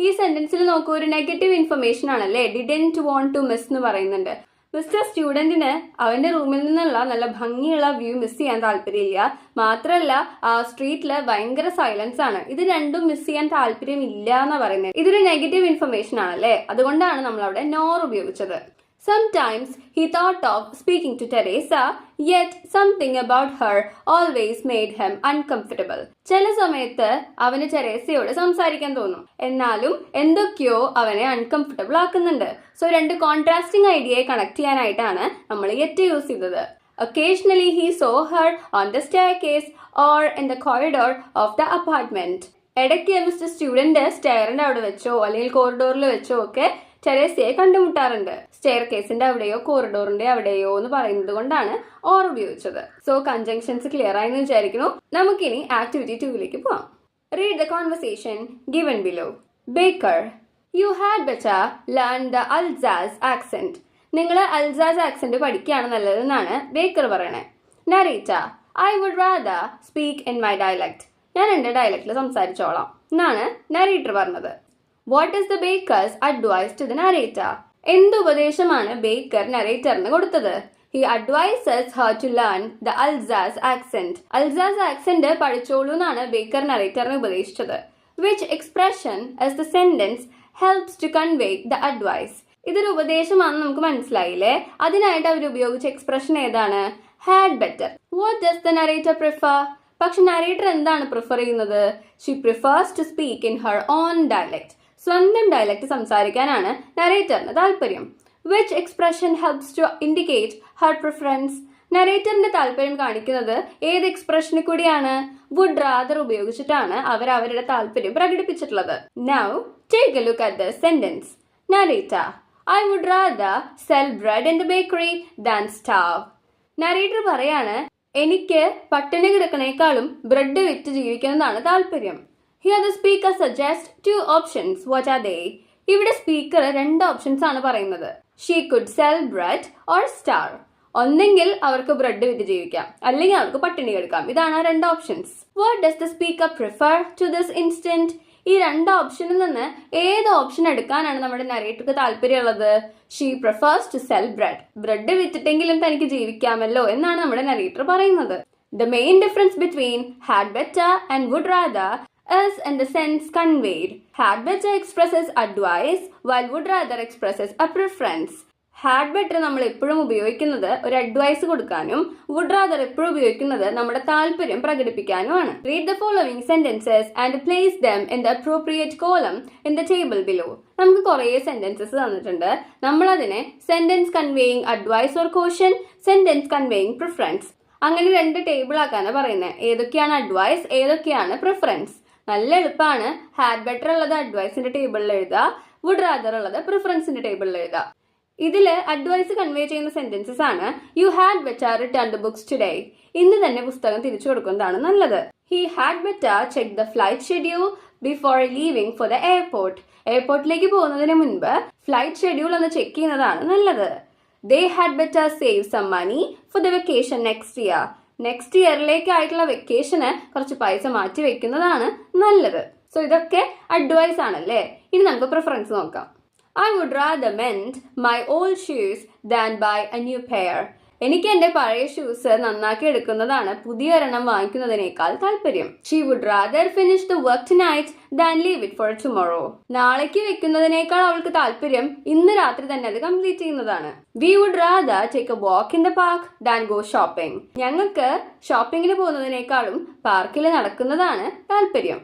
ഈ സെന്റൻസിൽ നോക്കൂ, ഒരു നെഗറ്റീവ് ഇൻഫർമേഷൻ ആണല്ലേ. ഡിഡന്റ് വാണ്ട് ടു മിസ് എന്ന് പറയുന്നുണ്ട്. Mister സ്റ്റുഡന്റിന് അവന്റെ റൂമിൽ നിന്നുള്ള നല്ല ഭംഗിയുള്ള വ്യൂ മിസ് ചെയ്യാൻ താല്പര്യമില്ല. മാത്രമല്ല ആ സ്ട്രീറ്റില് ഭയങ്കര സൈലൻസ് ആണ്. ഇത് രണ്ടും മിസ് ചെയ്യാൻ താല്പര്യം ഇല്ല എന്നാ പറയുന്നത്. ഇതൊരു നെഗറ്റീവ് ഇൻഫർമേഷൻ ആണല്ലേ. അതുകൊണ്ടാണ് നമ്മൾ അവിടെ നോർ ഉപയോഗിച്ചത്. Sometimes he thought of speaking to Teresa, yet something about her always made him uncomfortable. ചില സമയത്ത് അവന് ടെരേസയോട് സംസാരിക്കാൻ തോന്നും, എന്നാലും എന്തൊക്കെയോ അവനെ അൺകംഫർട്ടബിൾ ആക്കുന്നുണ്ട്. സോ 2 കോൺട്രാസ്റ്റിംഗ് ഐഡിയയെ കണക്ട് ചെയ്യാനായിട്ടാണ് നമ്മൾ യെറ്റ് യൂസ് ചെയ്തത്. Occasionally he saw her on the staircase or in the corridor of the apartment. ഇടയ്ക്ക് മിസ്റ്റർ സ്റ്റുഡന്റ് സ്റ്റെയറിന്റെ അവിടെ വെച്ചോ അല്ലെങ്കിൽ കോറിഡോറിൽ വെച്ചോ ഒക്കെ ടെറേസയെ കണ്ടുമുട്ടാറുണ്ട്. സ്റ്റെയർ കേസിന്റെ അവിടെയോ കോറിഡോറിന്റെ അവിടെയോ എന്ന് പറയുന്നത് കൊണ്ടാണ് ഓർ ഉപയോഗിച്ചത്. സോ കൺജങ്ഷൻസ് ക്ലിയർ ആയെന്ന് വിചാരിക്കുന്നു. നമുക്കിനി ആക്ടിവിറ്റി 2ലേക്ക് പോവാം. Read the conversation given below. Baker, you had better learn the Alsace accent. നിങ്ങൾ അൽസാസ് ആക്സെന്റ് പഠിക്കുകയാണ് നല്ലതെന്നാണ് ബേക്കർ പറയണേ. Narrator, I would rather speak in my dialect. ഞാൻ എൻ്റെ ഡയലക്റ്റിൽ സംസാരിച്ചോളാം എന്നാണ് നരേറ്റർ പറഞ്ഞത്. What is the baker's advice to the narrator? എന്ത് ഉപദേശമാണ് Baker നരേറ്ററിന് കൊടുത്തത്? He advises her to learn the Alsace accent. Alsace accent പഠിച്ചോളൂ എന്നാണ് ബേക്കർ നരേറ്ററിനെ ഉപദേശിച്ചത്. Which expression as the sentence helps to convey the advice? ഇതൊരു ഉപദേശമാണെന്ന് നമുക്ക് മനസ്സിലായില്ലേ? അതിനായിട്ട് അവർ ഉപയോഗിച്ച എക്സ്പ്രഷൻ ഏതാണ്? Had better. What does the narrator prefer? പക്ഷെ നരേറ്റർ എന്താണ് പ്രിഫർ ചെയ്യുന്നത്? She prefers to speak in her own dialect. സ്വന്തം ഡയലക്ട് സംസാരിക്കാനാണ് നരേറ്ററിന് താല്പര്യം. Which expression helps to indicate her preference? നരേറ്ററിന്റെ താല്പര്യം കാണിക്കുന്നത് ഏത് എക്സ്പ്രഷനിൽ കൂടിയാണ്? വുഡ് റാദർ ഉപയോഗിച്ചിട്ടാണ് അവർ അവരുടെ താല്പര്യം പ്രകടിപ്പിച്ചിട്ടുള്ളത്. Now take a look at the sentence. Narrator, I would rather sell bread in the bakery than starve. Narrator പറയാണ്, എനിക്ക് പട്ടിണി കിടക്കണേക്കാളും ബ്രെഡ് വിറ്റ് ജീവിക്കുന്നതാണ് താല്പര്യം. Here the speaker suggests 2 options. What are they? ഇവിടെ സ്പീക്കർ 2 ഓപ്ഷൻസ് ആണ് പറയുന്നത്. She could sell bread or starve. ഒന്നെങ്കിൽ അവർക്ക് ബ്രെഡ് വിറ്റ് ജീവിക്കാം, അല്ലെങ്കിൽ അവർക്ക് പട്ടിണി കിടക്കാം. ഇതാണ് 2 options. What does the speaker prefer to this instant? ഈ 2 ഓപ്ഷനിൽ നിന്ന് ഏത് ഓപ്ഷൻ എടുക്കാനാണ് നമ്മുടെ നരേറ്റർക്ക് താല്പര്യമുള്ളത്? She prefers to sell bread. Bread വിറ്റിട്ടെങ്കിലും തനിക്ക് ജീവിക്കാമല്ലോ എന്നാണ് നമ്മുടെ നരേറ്റർ പറയുന്നത്. The main difference between had better and would rather is in the sense conveyed. Had better expresses advice while would rather expresses a preference. Had better നമ്മൾ എപ്പോഴും ഉപയോഗിക്കുന്നത് ഒരു അഡ്വൈസ് കൊടുക്കാനും would rather എപ്പോഴും ഉപയോഗിക്കുന്നത് നമ്മുടെ താല്പര്യം പ്രകടിപ്പിക്കാനുമാണ്. Read the following sentences and place them in the appropriate column in the table below. നമുക്ക് കുറേ സെന്റൻസസ് തന്നിട്ടുണ്ട്. നമ്മൾ അതിനെ sentence conveying advice or caution, sentence conveying preference അങ്ങനെ 2 ടേബിൾ ആക്കാനാണ് പറയുന്നത്. ഏതൊക്കെയാണ് അഡ്വൈസ്, ഏതൊക്കെയാണ് പ്രിഫറൻസ്? നല്ല എളുപ്പമാണ്. ഹാഡ് ബെറ്റർ ഉള്ളത് അഡ്വൈസിന്റെ ടേബിളിൽ എഴുതുക, വുഡ് റാദർ ഉള്ളത് പ്രിഫറൻസിന്റെ ടേബിളിൽ എഴുതുക. ഇതിൽ അഡ്വൈസ് കൺവേ ചെയ്യുന്ന സെന്റൻസസ് ആണ് you had better return the books today. ഇന്ന് തന്നെ പുസ്തകം തിരിച്ചു കൊടുക്കുന്നതാണ് നല്ലത്. He had better check the flight schedule before leaving for the airport. എയർപോർട്ടിലേക്ക് പോകുന്നതിന് മുൻപ് ഫ്ലൈറ്റ് ഷെഡ്യൂൾ ഒന്ന് ചെക്ക് ചെയ്യുന്നതാണ് നല്ലത്. They had better save some money for the vacation next year. Next ഇയറിലേക്കായിട്ടുള്ള വെക്കേഷന് കുറച്ച് പൈസ മാറ്റി വെക്കുന്നതാണ് നല്ലത്. സോ ഇതൊക്കെ അഡ്വൈസ് ആണല്ലേ. ഇനി നമുക്ക് പ്രിഫറൻസ് നോക്കാം. I would rather mend my old shoes than buy a new pair. എനിക്ക് എൻ്റെ പഴയ ഷൂസ് നന്നാക്കി എടുക്കുന്നതാണ് പുതിയൊരെണ്ണം വാങ്ങിക്കുന്നതിനേക്കാൾ താല്പര്യം. She would rather finish the work tonight than leave it for tomorrow. നാളേക്ക് വെക്കുന്നതിനേക്കാൾ അവൾക്ക് താല്പര്യം ഇന്ന് രാത്രി തന്നെ അത് കംപ്ലീറ്റ് ചെയ്യുന്നതാണ്. We would rather take a walk in the park than go shopping. ഞങ്ങൾക്ക് ഷോപ്പിങ്ങിന് പോകുന്നതിനേക്കാളും പാർക്കിൽ നടക്കുന്നതാണ് താല്പര്യം.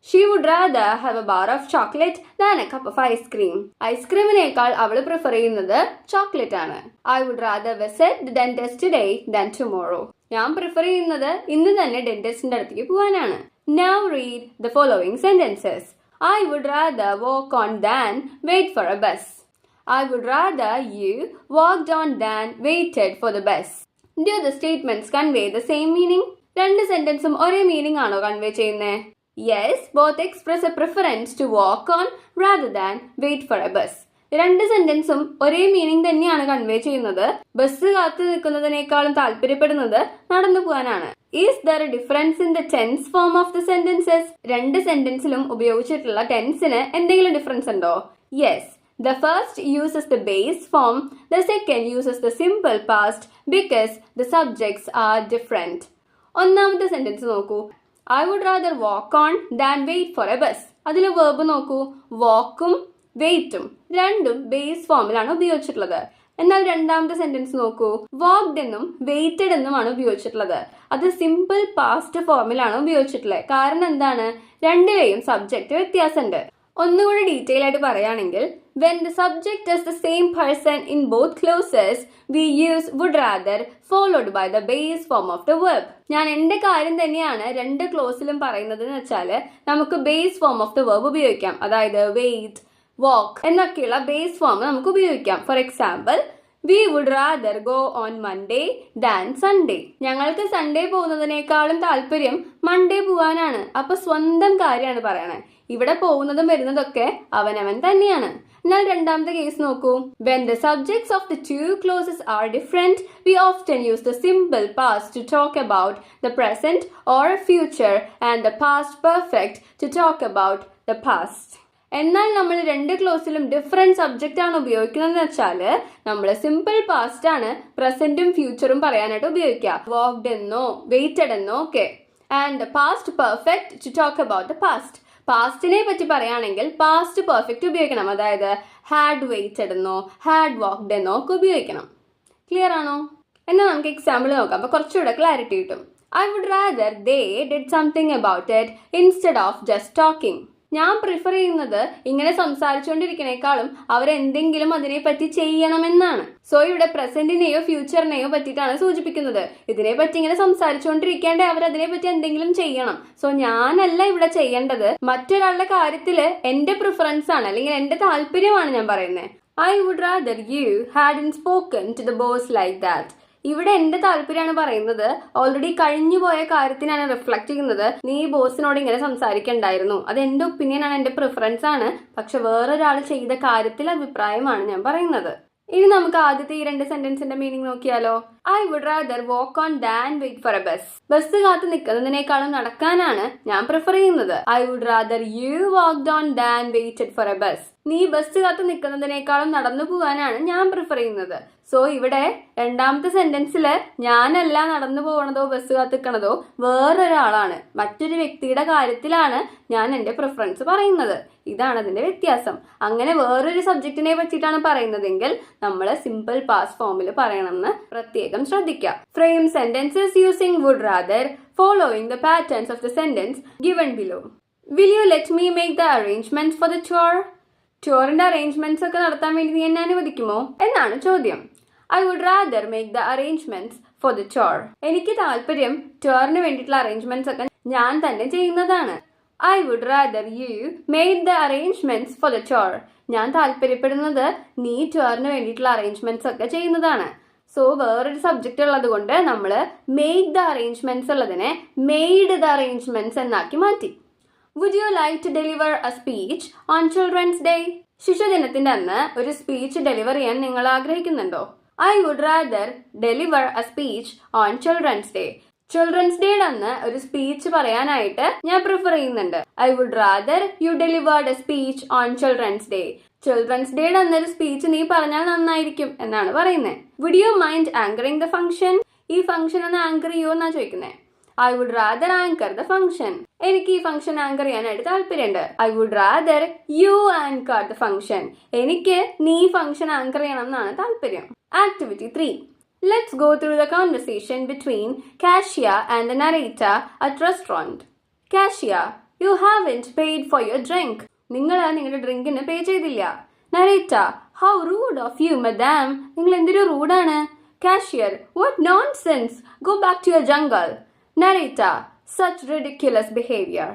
She would rather have a bar of chocolate than a cup of ice cream. ഐസ്ക്രീമിനേക്കാൾ അവൾ പ്രിഫർ ചെയ്യുന്നത് ചോക്ലേറ്റ് ആണ്. I would rather visit the dentist today than tomorrow. ഞാൻ prefer ചെയ്യുന്നത് ഇന്ന് തന്നെ ഡെന്റിസ്റ്റിന്റെ അടുത്തേക്ക് പോകാനാണ്. Now read the following sentences. I would rather walk on than wait for a bus. I would rather you walked on than waited for the bus. Do the statements convey the same meaning? 2 സെന്റൻസും ഒരേ meaning ആണോ convey ചെയ്യുന്നത്? Yes, both express a preference to walk on rather than wait for a bus. 2 സെന്റൻസും ഒരേ meaning തന്നെയാണ് convey ചെയ്യുന്നത്. Bus കാത്തു നിൽക്കുന്നതിനേക്കാളും താല്പര്യപ്പെടുന്നത് നടന്നു പോകാനാണ്. Is there a difference in the tense form of the sentences? 2 സെന്റൻസിലും ഉപയോഗിച്ചിട്ടുള്ള ടെൻസിന് എന്തെങ്കിലും ഡിഫറൻസ് ഉണ്ടോ? Yes. The first uses the base form, the second uses the simple past because the subjects are different. ഒന്നാമത്തെ sentence നോക്കൂ. I would rather walk on than wait for a bus. അതിലെ verb നോക്കൂ. walkഉം വെയിറ്റും രണ്ടും base ഫോമിലാണ് ഉപയോഗിച്ചിട്ടുള്ളത്. എന്നാൽ രണ്ടാമത്തെ സെന്റൻസ് നോക്കൂ. walked എന്നും waited എന്നുമാണ് ഉപയോഗിച്ചിട്ടുള്ളത്. അത് സിമ്പിൾ പാസ്റ്റ് ഫോമിലാണ് ഉപയോഗിച്ചിട്ടുള്ളത്. കാരണം എന്താണ്? രണ്ടിലെയും സബ്ജക്റ്റ് വ്യത്യാസമുണ്ട്. ഒന്നുകൂടി ഡീറ്റെയിൽ ആയിട്ട് പറയുകയാണെങ്കിൽ when the subject is the same person in both clauses we use would rather followed by the base form of the verb. ഞാൻ എൻ്റെ കാര്യം തന്നെയാണ് 2 ക്ലോസിലും പറയുന്നത് എന്ന് വെച്ചാൽ നമുക്ക് base form of the verb ഉപയോഗിക്കാം. അതായത് വെയിറ്റ്, walk എന്നൊക്കെയുള്ള ബേസ് ഫോം നമുക്ക് ഉപയോഗിക്കാം. For example, we would rather go on Monday than Sunday. ഞങ്ങൾക്ക് സൺഡേ പോകുന്നതിനേക്കാളും താല്പര്യം മൺഡേ പോവാനാണ്. അപ്പൊ സ്വന്തം കാര്യമാണ് പറയണേ. ഇവിടെ പോകുന്നതും വരുന്നതൊക്കെ അവനവൻ തന്നെയാണ്. എന്നാൽ രണ്ടാമത്തെ കേസ് നോക്കൂ. When the subjects of the two clauses are different, we often use the simple past to talk about the present or future and the past perfect to talk about the past. എന്നാൽ നമ്മൾ രണ്ട് ക്ലോസിലും different subject ആണ് ഉപയോഗിക്കുന്നതെന്ന് വെച്ചാൽ നമ്മൾ simple past ആണ് പ്രസന്റും ഫ്യൂച്ചറും പറയാനായിട്ട് ഉപയോഗിക്കുക. വാക്ക്ഡ് എന്നോ വെയിറ്റഡ് എന്നോ ഒക്കെ. And past perfect to talk about the past. പാസ്റ്റിനെ പറ്റി പറയുകയാണെങ്കിൽ പാസ്റ്റ് പെർഫെക്റ്റ് ഉപയോഗിക്കണം. അതായത് ഹാഡ് വെയിറ്റഡ് എന്നോ ഹാഡ് വാക്ക്ഡ് എന്നോ ഒക്കെ ഉപയോഗിക്കണം. ക്ലിയർ ആണോ? എന്നാൽ നമുക്ക് എക്സാമ്പിൾ നോക്കാം. അപ്പൊ കുറച്ചുകൂടെ ക്ലാരിറ്റി കിട്ടും. I would rather they did something about it instead of just talking. ഞാൻ പ്രിഫർ ചെയ്യുന്നത് ഇങ്ങനെ സംസാരിച്ചുകൊണ്ടിരിക്കണേക്കാളും അവരെന്തെങ്കിലും അതിനെപ്പറ്റി ചെയ്യണമെന്നാണ്. സോ ഇവിടെ പ്രസന്റിനെയോ ഫ്യൂച്ചറിനെയോ പറ്റിയിട്ടാണ് സൂചിപ്പിക്കുന്നത്. ഇതിനെപ്പറ്റി ഇങ്ങനെ സംസാരിച്ചുകൊണ്ടിരിക്കേണ്ട അവരതിനെപ്പറ്റി എന്തെങ്കിലും ചെയ്യണം. സോ ഞാനല്ല ഇവിടെ ചെയ്യേണ്ടത്, മറ്റൊരാളുടെ കാര്യത്തിൽ എന്റെ പ്രിഫറൻസ് ആണ്, അല്ലെങ്കിൽ എന്റെ താല്പര്യമാണ് ഞാൻ പറയുന്നത്. I would rather you hadn't spoken to the boss like that. ഇവിടെ എന്റെ താല്പര്യമാണ് പറയുന്നത്. ഓൾറെഡി കഴിഞ്ഞു പോയ കാര്യത്തിനാണ് റിഫ്ലക്ട് ചെയ്യുന്നത്. നീ ബോസിനോട് ഇങ്ങനെ സംസാരിക്കണ്ടായിരുന്നു. അത് എന്റെ ഒപ്പീനിയൻ ആണ്, എന്റെ പ്രിഫറൻസ് ആണ്. പക്ഷെ വേറൊരാൾ ചെയ്ത കാര്യത്തിൽ അഭിപ്രായമാണ് ഞാൻ പറയുന്നത്. ഇനി നമുക്ക് ആദ്യത്തെ ഈ രണ്ട് സെന്റൻസിന്റെ മീനിങ് നോക്കിയാലോ. I would rather walk on than wait for a bus. Bus കാത്ത് നിൽക്കുന്നതിനേക്കാളും നടക്കാനാണ് ഞാൻ പ്രിഫർ ചെയ്യുന്നത്. I would rather you walked on than waited for a bus. നീ ബസ് കാത്ത് നിൽക്കുന്നതിനേക്കാളും നടന്നു പോകാനാണ് ഞാൻ പ്രിഫർ ചെയ്യുന്നത്. സോ ഇവിടെ രണ്ടാമത്തെ സെന്റൻസില് ഞാനല്ല നടന്നു പോകണതോ ബസ് കാത്ത് നിൽക്കണതോ വേറൊരാളാണ്, മറ്റൊരു വ്യക്തിയുടെ കാര്യത്തിലാണ് ഞാൻ എന്റെ പ്രിഫറൻസ് പറയുന്നത്. ഇതാണ് അതിന്റെ വ്യത്യാസം. അങ്ങനെ വേറൊരു സബ്ജക്റ്റിനെ പറ്റിയിട്ടാണ് പറയുന്നതെങ്കിൽ നമ്മൾ സിമ്പിൾ പാസ്റ്റ് ഫോമിൽ പറയണമെന്ന് പ്രത്യേകം ശ്രദ്ധിക്കുക. Frame sentences using would rather following the patterns of the sentence given below. Will you let me make the arrangements for the tour? ടൂറിന്റെ അറേഞ്ച്മെന്റ്സ് ഒക്കെ നടത്താൻ വേണ്ടി നീ എന്നെ അനുവദിക്കുമോ എന്നാണ് ചോദ്യം. I would rather make the arrangements for the tour. എനിക്ക് താല്പര്യം ടൂറിന് വേണ്ടിയിട്ടുള്ള അറേഞ്ച്മെന്റ്സ് ഒക്കെ ഞാൻ തന്നെ ചെയ്യുന്നതാണ്. I would rather you made the arrangements for the tour. ഞാൻ താല്പര്യപ്പെടുന്നത് നീ ടൂറിന് വേണ്ടിയിട്ടുള്ള അറേഞ്ച്മെന്റ്സ് ഒക്കെ ചെയ്യുന്നതാണ്. സോ വേറൊരു സബ്ജക്റ്റ് ഉള്ളത് കൊണ്ട് നമ്മൾ make the arrangements ഉള്ളതിനെ made the arrangements എന്നാക്കി മാറ്റി. Would you like to deliver a speech on Children's Day? ശിശുദിനത്തിന്റെ അന്ന് ഒരു സ്പീച്ച് ഡെലിവർ ചെയ്യാൻ നിങ്ങൾ ആഗ്രഹിക്കുന്നുണ്ടോ? I would rather deliver a speech on Children's Day. Children's ഡേയുടെ അന്ന് ഒരു സ്പീച്ച് പറയാനായിട്ട് ഞാൻ പ്രിഫർ ചെയ്യുന്നുണ്ട്. I would rather you delivered a speech on Children's Day. Children's ഡേയുടെ അന്ന് ഒരു സ്പീച്ച് നീ പറഞ്ഞാൽ നന്നായിരിക്കും എന്നാണ് പറയുന്നത്. Would you mind anchoring the function? ഈ ഫംഗ്ഷൻ ഒന്ന് ആങ്കർ ചെയ്യോ എന്നാ ചോദിക്കുന്നത്. I would rather anchor the function. എനിക്ക് ഈ ഫംഗ്ഷൻ ആങ്കർ ചെയ്യാനായിട്ട് താല്പര്യമുണ്ട്. I would rather you anchor the function. എനിക്ക് നീ ഫംഗ്ഷൻ ആങ്കർ ചെയ്യണം എന്നാണ് താല്പര്യം. Activity 3. Let's go through the conversation between Cassia and the narrator at restaurant. Cassia, you haven't paid for your drink. നിങ്ങൾ നിങ്ങളുടെ ഡ്രിങ്കിന് പേ ചെയ്തില്ല. Narrator, how rude of you, madam. നിങ്ങൾ എന്തൊരു റൂഡാണ്. Cashier, what nonsense. Go back to your jungle. Narrator, such ridiculous behavior.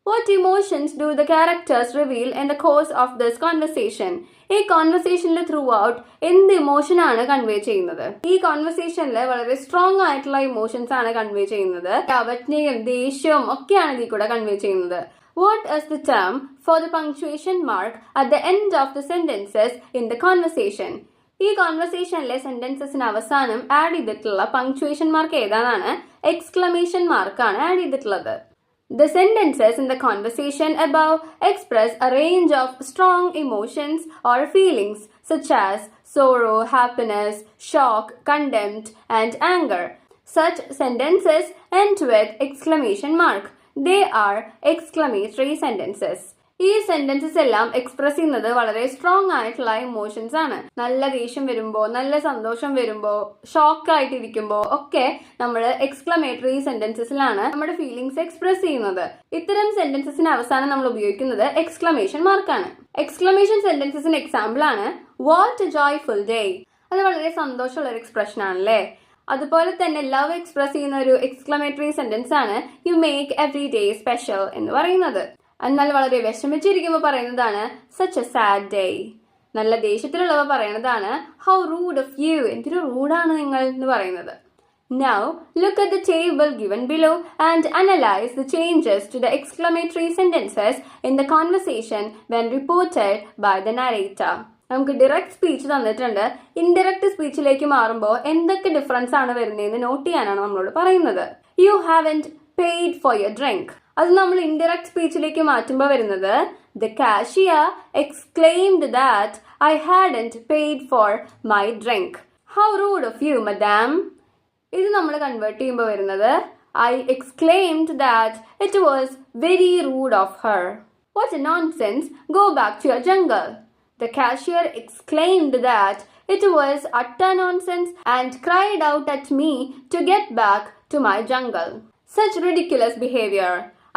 What emotions do the characters reveal in the course of this conversation? ഈ കോൺവെർസേഷനിൽ through out എന്ത് emotion ആണ് convey ചെയ്യുന്നത്? ഈ കോൺവെർസേഷനിൽ വളരെ strong ആയിട്ടുള്ള emotions ആണ് കൺവേ ചെയ്യുന്നത്. അവജ്ഞയും ദേഷ്യവും ഒക്കെയാണ് ഇതിൽ കൂടെ കൺവേ ചെയ്യുന്നത്. What is the term for the punctuation mark at the end of the sentences in the conversation? ഈ കോൺവെർസേഷനിലെ സെന്റൻസസിന് അവസാനം ആഡ് ചെയ്തിട്ടുള്ള പങ്ക്ച്വേഷൻ മാർക്ക് ഏതാണെന്നാണ് എക്സ്ക്ലമേഷൻ മാർക്കാണ് ആഡ് ചെയ്തിട്ടുള്ളത്. The sentences in the conversation above express a range of strong emotions or feelings such as sorrow, happiness, shock, contempt, and anger. Such sentences end with exclamation mark. They are exclamatory sentences. ഈ sentences എല്ലാം express ചെയ്യുന്നത് വളരെ strong ആയിട്ടുള്ള emotions ആണ്. നല്ല ദേഷ്യം വരുമ്പോ, നല്ല സന്തോഷം വരുമ്പോ, ഷോക്ക് ആയിട്ടിരിക്കുമ്പോ ഒക്കെ നമ്മൾ എക്സ്ക്ലമേറ്ററി സെന്റൻസസിലാണ് നമ്മുടെ ഫീലിംഗ്സ് എക്സ്പ്രസ് ചെയ്യുന്നത്. ഇത്തരം സെന്റൻസസിന് അവസാനം നമ്മൾ ഉപയോഗിക്കുന്നത് എക്സ്ക്ലമേഷൻ മാർക്കാണ്. എക്സ്ക്ലമേഷൻ സെന്റൻസസിന് എക്സാമ്പിൾ ആണ് വാട്ട് എ ജോയ്ഫുൾ ഡേ. അത് വളരെ സന്തോഷമുള്ള ഒരു എക്സ്പ്രഷൻ ആണല്ലേ. അതുപോലെ തന്നെ ലവ് എക്സ്പ്രസ് ചെയ്യുന്ന ഒരു എക്സ്ക്ലമേറ്ററി സെന്റൻസ് ആണ് you make every day special എന്ന് പറയുന്നത്. എന്നാൽ വളരെ വിഷമിച്ചിരിക്കുമ്പോൾ പറയുന്നതാണ് such a sad day. നല്ല ദേഷ്യത്തിലുള്ളവ പറയുന്നതാണ് how rude of you. എന്തൊരു റൂഡാണ് നിങ്ങൾ എന്ന് പറയുന്നത്. Now look at the table given below and analyze the changes to the exclamatory sentences in the conversation when reported by the narrator. നമുക്ക് direct speech തന്നിട്ടുണ്ട്. Indirect സ്പീച്ചിലേക്ക് മാറുമ്പോൾ എന്തൊക്കെ ഡിഫറൻസ് ആണ് വരുന്നതെന്ന് നോട്ട് ചെയ്യാനാണ് നമ്മളോട് പറയുന്നത്. You haven't paid for your drink. അത് നമ്മൾ ഇൻഡയറക്റ്റ് സ്പീച്ചിലേക്ക് മാറ്റുമ്പോൾ വരുന്നത് The cashier exclaimed that I hadn't paid for my drink. How rude of you, madam. ഇത് നമ്മൾ കൺവേർട്ട് ചെയ്യുമ്പോൾ വരുന്നത് I exclaimed that it was very rude of her. What a nonsense. Go back to your jungle. The cashier exclaimed that it was utter nonsense and cried out at me to get back to my jungle. Such ridiculous behavior.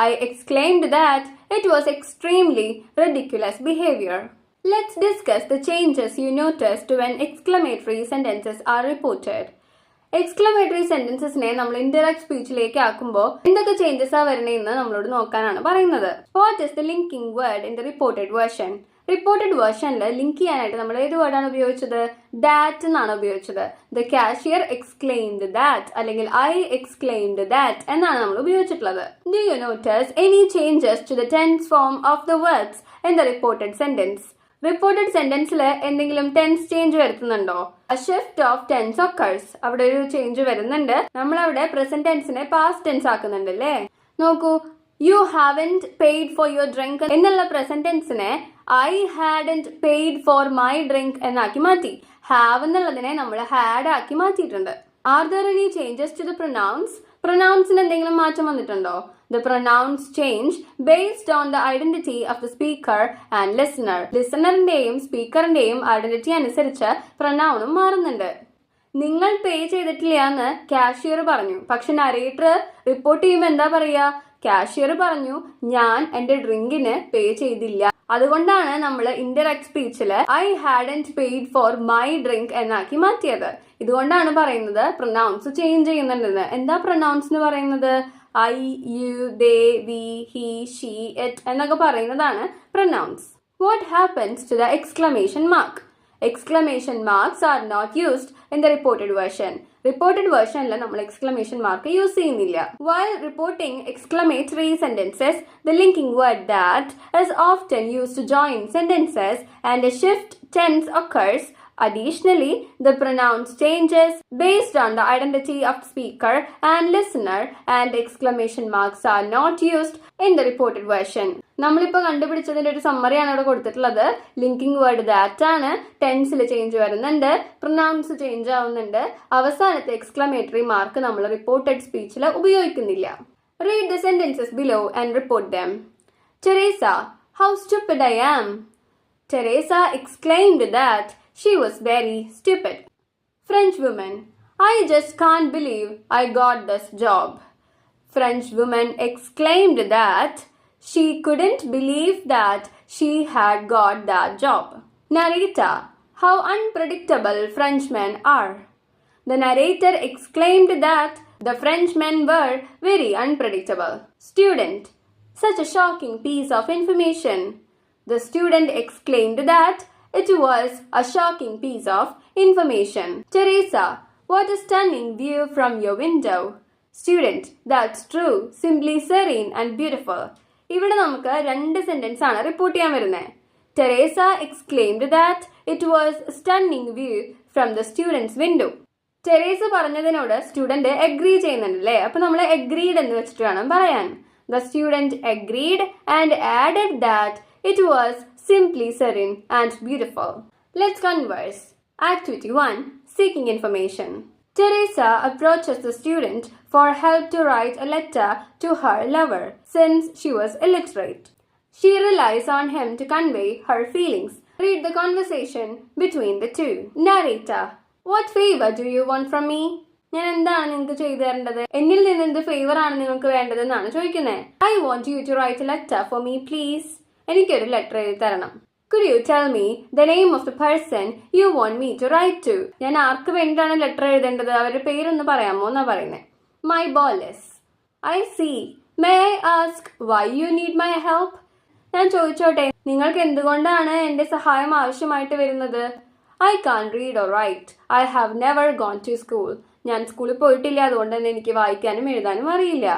I exclaimed that it was extremely ridiculous behavior. Let's discuss the changes you noticed when exclamatory sentences are reported. Exclamatory സെന്റൻസസിനെ നമ്മൾ indirect സ്പീച്ചിലേക്ക് ആക്കുമ്പോൾ എന്തൊക്കെ changes ആ വരണേന്ന് നമ്മളോട് നോക്കാനാണ് പറയുന്നത്. What is the linking word in the reported version? Reported വേർഷനിൽ link ചെയ്യാനായിട്ട് നമ്മൾ ഏത് വേർഡാണ് ഉപയോഗിച്ചത്? ദാറ്റ് എന്നാണ് ഉപയോഗിച്ചത്. ദ കാഷ്യർ എക്സ്ക്ലെയിംഡ് ദാറ്റ് അല്ലെങ്കിൽ ഐ എക്സ്ക്ലെയിംഡ് ദാറ്റ് എന്നാണ് നമ്മൾ ഉപയോഗിച്ചിട്ടുള്ളത്. Do you notice any changes to the tense form of the words in the reported sentence? Reported സെന്റൻസിൽ എന്തെങ്കിലും ടെൻസ് ചേഞ്ച് വരുത്തുന്നുണ്ടോ? A shift of tense occurs. അവിടെ ഒരു change വരുന്നുണ്ട്. നമ്മൾ അവിടെ പ്രസന്റ് ടെൻസിനെ പാസ്റ്റ് ടെൻസ് ആക്കുന്നുണ്ട് അല്ലേ? നോക്കൂ, you haven't paid for your drink എന്നുള്ള present ടെൻസിനെ I hadn't paid for my drink എന്നാക്കി മാറ്റി. have എന്നുള്ളതിനെ നമ്മൾ had ആക്കി മാറ്റിയിട്ടുണ്ട്. Are there any changes to the pronouns? പ്രൊനൗൺസിന് എന്തെങ്കിലും മാറ്റം വന്നിട്ടുണ്ടോ? The pronouns change based on the identity of the speaker and listener. ലിസണറിന്റെയും സ്പീക്കറിന്റെയും ഐഡന്റിറ്റി അനുസരിച്ച് പ്രൊനൗണും മാറുന്നുണ്ട്. നിങ്ങൾ പേ ചെയ്തിട്ടില്ല എന്ന് കാഷ്യർ പറഞ്ഞു. പക്ഷെ നരേറ്റർ റിപ്പോർട്ട് ചെയ്യുമ്പോൾ എന്താ പറയാ? കാഷ്യർ പറഞ്ഞു ഞാൻ എന്റെ ഡ്രിങ്കിന് പേ ചെയ്തില്ല. അതുകൊണ്ടാണ് നമ്മൾ indirect സ്പീച്ചില് I hadn't paid for my drink എന്നാക്കി മാറ്റിയത്. ഇതുകൊണ്ടാണ് പറയുന്നത് പ്രൊനൗൺസ് ചേഞ്ച് ചെയ്യുന്നുണ്ടെന്ന്. എന്താ പ്രൊനൗൺസ് എന്ന് പറയുന്നത്? I, you, they, we, he, she, it എന്നൊക്കെ പറയുന്നതാണ് pronounce. What happens to the exclamation mark? Exclamation marks are not used in the reported version. Reported versionൽ നമ്മൾ exclamation mark യൂസ് ചെയ്യുന്നില്ല. While reporting exclamatory sentences, the linking word that is often used to join sentences and a shift tense occurs. Additionally, the pronouns changes based on the identity of the speaker and listener, and exclamation marks are not used in the reported version. നമ്മളിപ്പോൾ കണ്ടുപിടിച്ചതിന്റെ ഒരു സമ്മറിയാണ് ഇവിടെ കൊടുത്തിട്ടുള്ളത്. Linking word that ആണ്. ടെൻസിൽ change വരുന്നുണ്ട്, pronounce change ആവുന്നുണ്ട്. അവസാനത്തെ exclamatory mark നമ്മൾ reported സ്പീച്ചിൽ ഉപയോഗിക്കുന്നില്ല. Read the sentences below and report them. Teresa, how stupid I am. Teresa exclaimed that she was very stupid. French woman, I just can't believe I got this job. French woman exclaimed that she couldn't believe that she had got that job. Narrator, how unpredictable Frenchmen are. The narrator exclaimed that the Frenchmen were very unpredictable. Student, such a shocking piece of information. The student exclaimed that it was a shocking piece of information. Teresa, what a stunning view from your window. Student, that's true, simply serene and beautiful. ഇവിടെ നമുക്ക് രണ്ട് sentence ആണ് report ചെയ്യാൻ വരുന്നത്. Teresa exclaimed that it was stunning view from the student's window. Teresa പറഞ്ഞതിനോട് student agree ചെയ്യുന്നുണ്ട് അല്ലേ? അപ്പൊ നമ്മൾ അഗ്രീഡ് എന്ന് വെച്ചിട്ട് വേണം പറയാൻ. The student agreed and added that it was simply serene and beautiful. Let's converse. Activity 1. Seeking information. Teresa approaches the student for help to write a letter to her lover since she was illiterate. She relies on him to convey her feelings. Read the conversation between the two. Narrator, what favor do you want from me? ഞാൻ എന്താണ് നിങ്ങൾക്ക് ചെയ്തു തരേണ്ടത്? എന്നിൽ നിന്ന് എന്ത് favour ആണ് നിങ്ങൾക്ക് വേണ്ടതെന്നാണ് ചോദിക്കുന്നത്. I want you to write a letter for me, please. എനിക്കൊരു ലെറ്റർ എഴുതി തരണം. Could you tell me the name of the person you want me to write to? ഞാൻ ആർക്ക് വേണ്ടിയിട്ടാണ് ലെറ്റർ എഴുതേണ്ടത്? അവരുടെ പേരൊന്ന് പറയാമോ എന്നാ പറയുന്നത്. My boss. I see. May I ask why you need my help? ഞാൻ ചോദിച്ചോട്ടെ, നിങ്ങൾക്ക് എന്തുകൊണ്ടാണ് എന്റെ സഹായം ആവശ്യമായിട്ട് വരുന്നത്? I can't read or write. I have never gone to school. ഞാൻ സ്കൂളിൽ പോയിട്ടില്ല, അതുകൊണ്ട് തന്നെ എനിക്ക് വായിക്കാനും എഴുതാനും അറിയില്ല.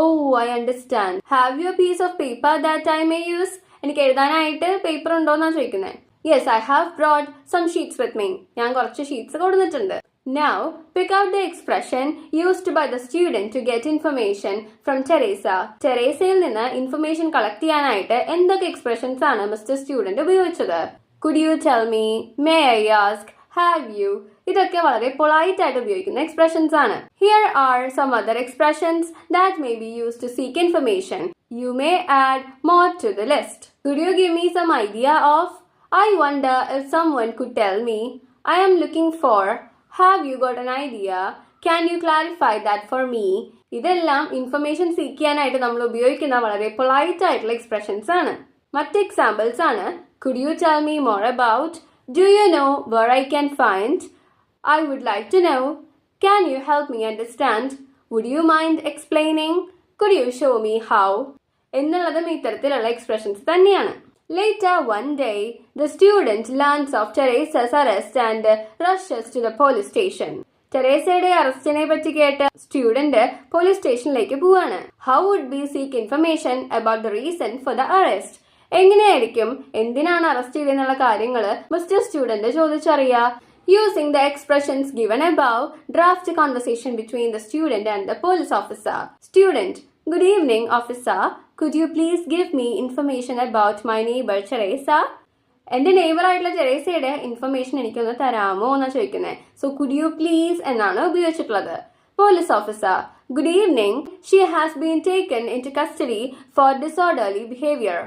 Oh, I understand. Have you a piece of paper that I may use? എനിക്ക് എഴുതാനായിട്ട് പേപ്പർ ഉണ്ടോന്നാ ചോദിക്കുന്നത്. Yes, I have brought some sheets with me. ഞാൻ കുറച്ച് ഷീറ്റ്സ് കൊടുത്തിട്ടുണ്ട്. Now, pick out the expression used by the student to get information from Teresa. ടെറേസയിൽ നിന്ന് information collect ചെയ്യാനായിട്ട് എന്തൊക്കെ expressions ആണ് മിസ്റ്റർ സ്റ്റുഡന്റ് ഉപയോഗിച്ചത്? Could you tell me? May I ask? Have you? ഇതൊക്കെ വളരെ പൊളൈറ്റ് ആയിട്ട് ഉപയോഗിക്കുന്ന എക്സ്പ്രഷൻസ് ആണ്. Here are some other expressions that may be used to seek information. You may add more to the list. Could you give me some idea of? I wonder if someone could tell me. I am looking for. Have you got an idea? Can you clarify that for me? ഇതെല്ലാം information seek ചെയ്യാനായിട്ട് നമ്മൾ ഉപയോഗിക്കുന്ന വളരെ polite ആയിട്ടുള്ള expressions ആണ്. മറ്റ് examples ആണ്. Could you tell me more about? Do you know where I can find? I would like to know. Can you help me understand? Would you mind explaining? Could you show me how? എന്നുള്ളതും ഇത്തരത്തിലുള്ള expressions തന്നെയാണ്. Later one day, the student learns of Teresa's arrest and rushes to the police station. ടെറേസയുടെ അറസ്റ്റിനെ പറ്റി കേട്ട് student police സ്റ്റേഷനിലേക്ക് പോവാണ്. How would we seek information about the reason for the arrest? എങ്ങനെയായിരിക്കും എന്തിനാണ് arrest ചെയ്തെന്നുള്ള കാര്യങ്ങൾ മിസ്റ്റർ സ്റ്റുഡന്റ് ചോദിച്ചറിയാ? Using the expressions given above, draft a conversation between the student and the police officer. Student: Good evening, officer. Could you please give me information about my neighbor Teresa? എന്റെ neighbour ആയിട്ടുള്ള ടെറേസയുടെ information എനിക്കൊന്ന് തരാമോ എന്നാണ് ചോദിക്കുന്നത്. So could you please എന്നാണ് ഉപയോഗിച്ചിട്ടുള്ളത്. Police officer: good evening. She has been taken into custody for disorderly behaviour.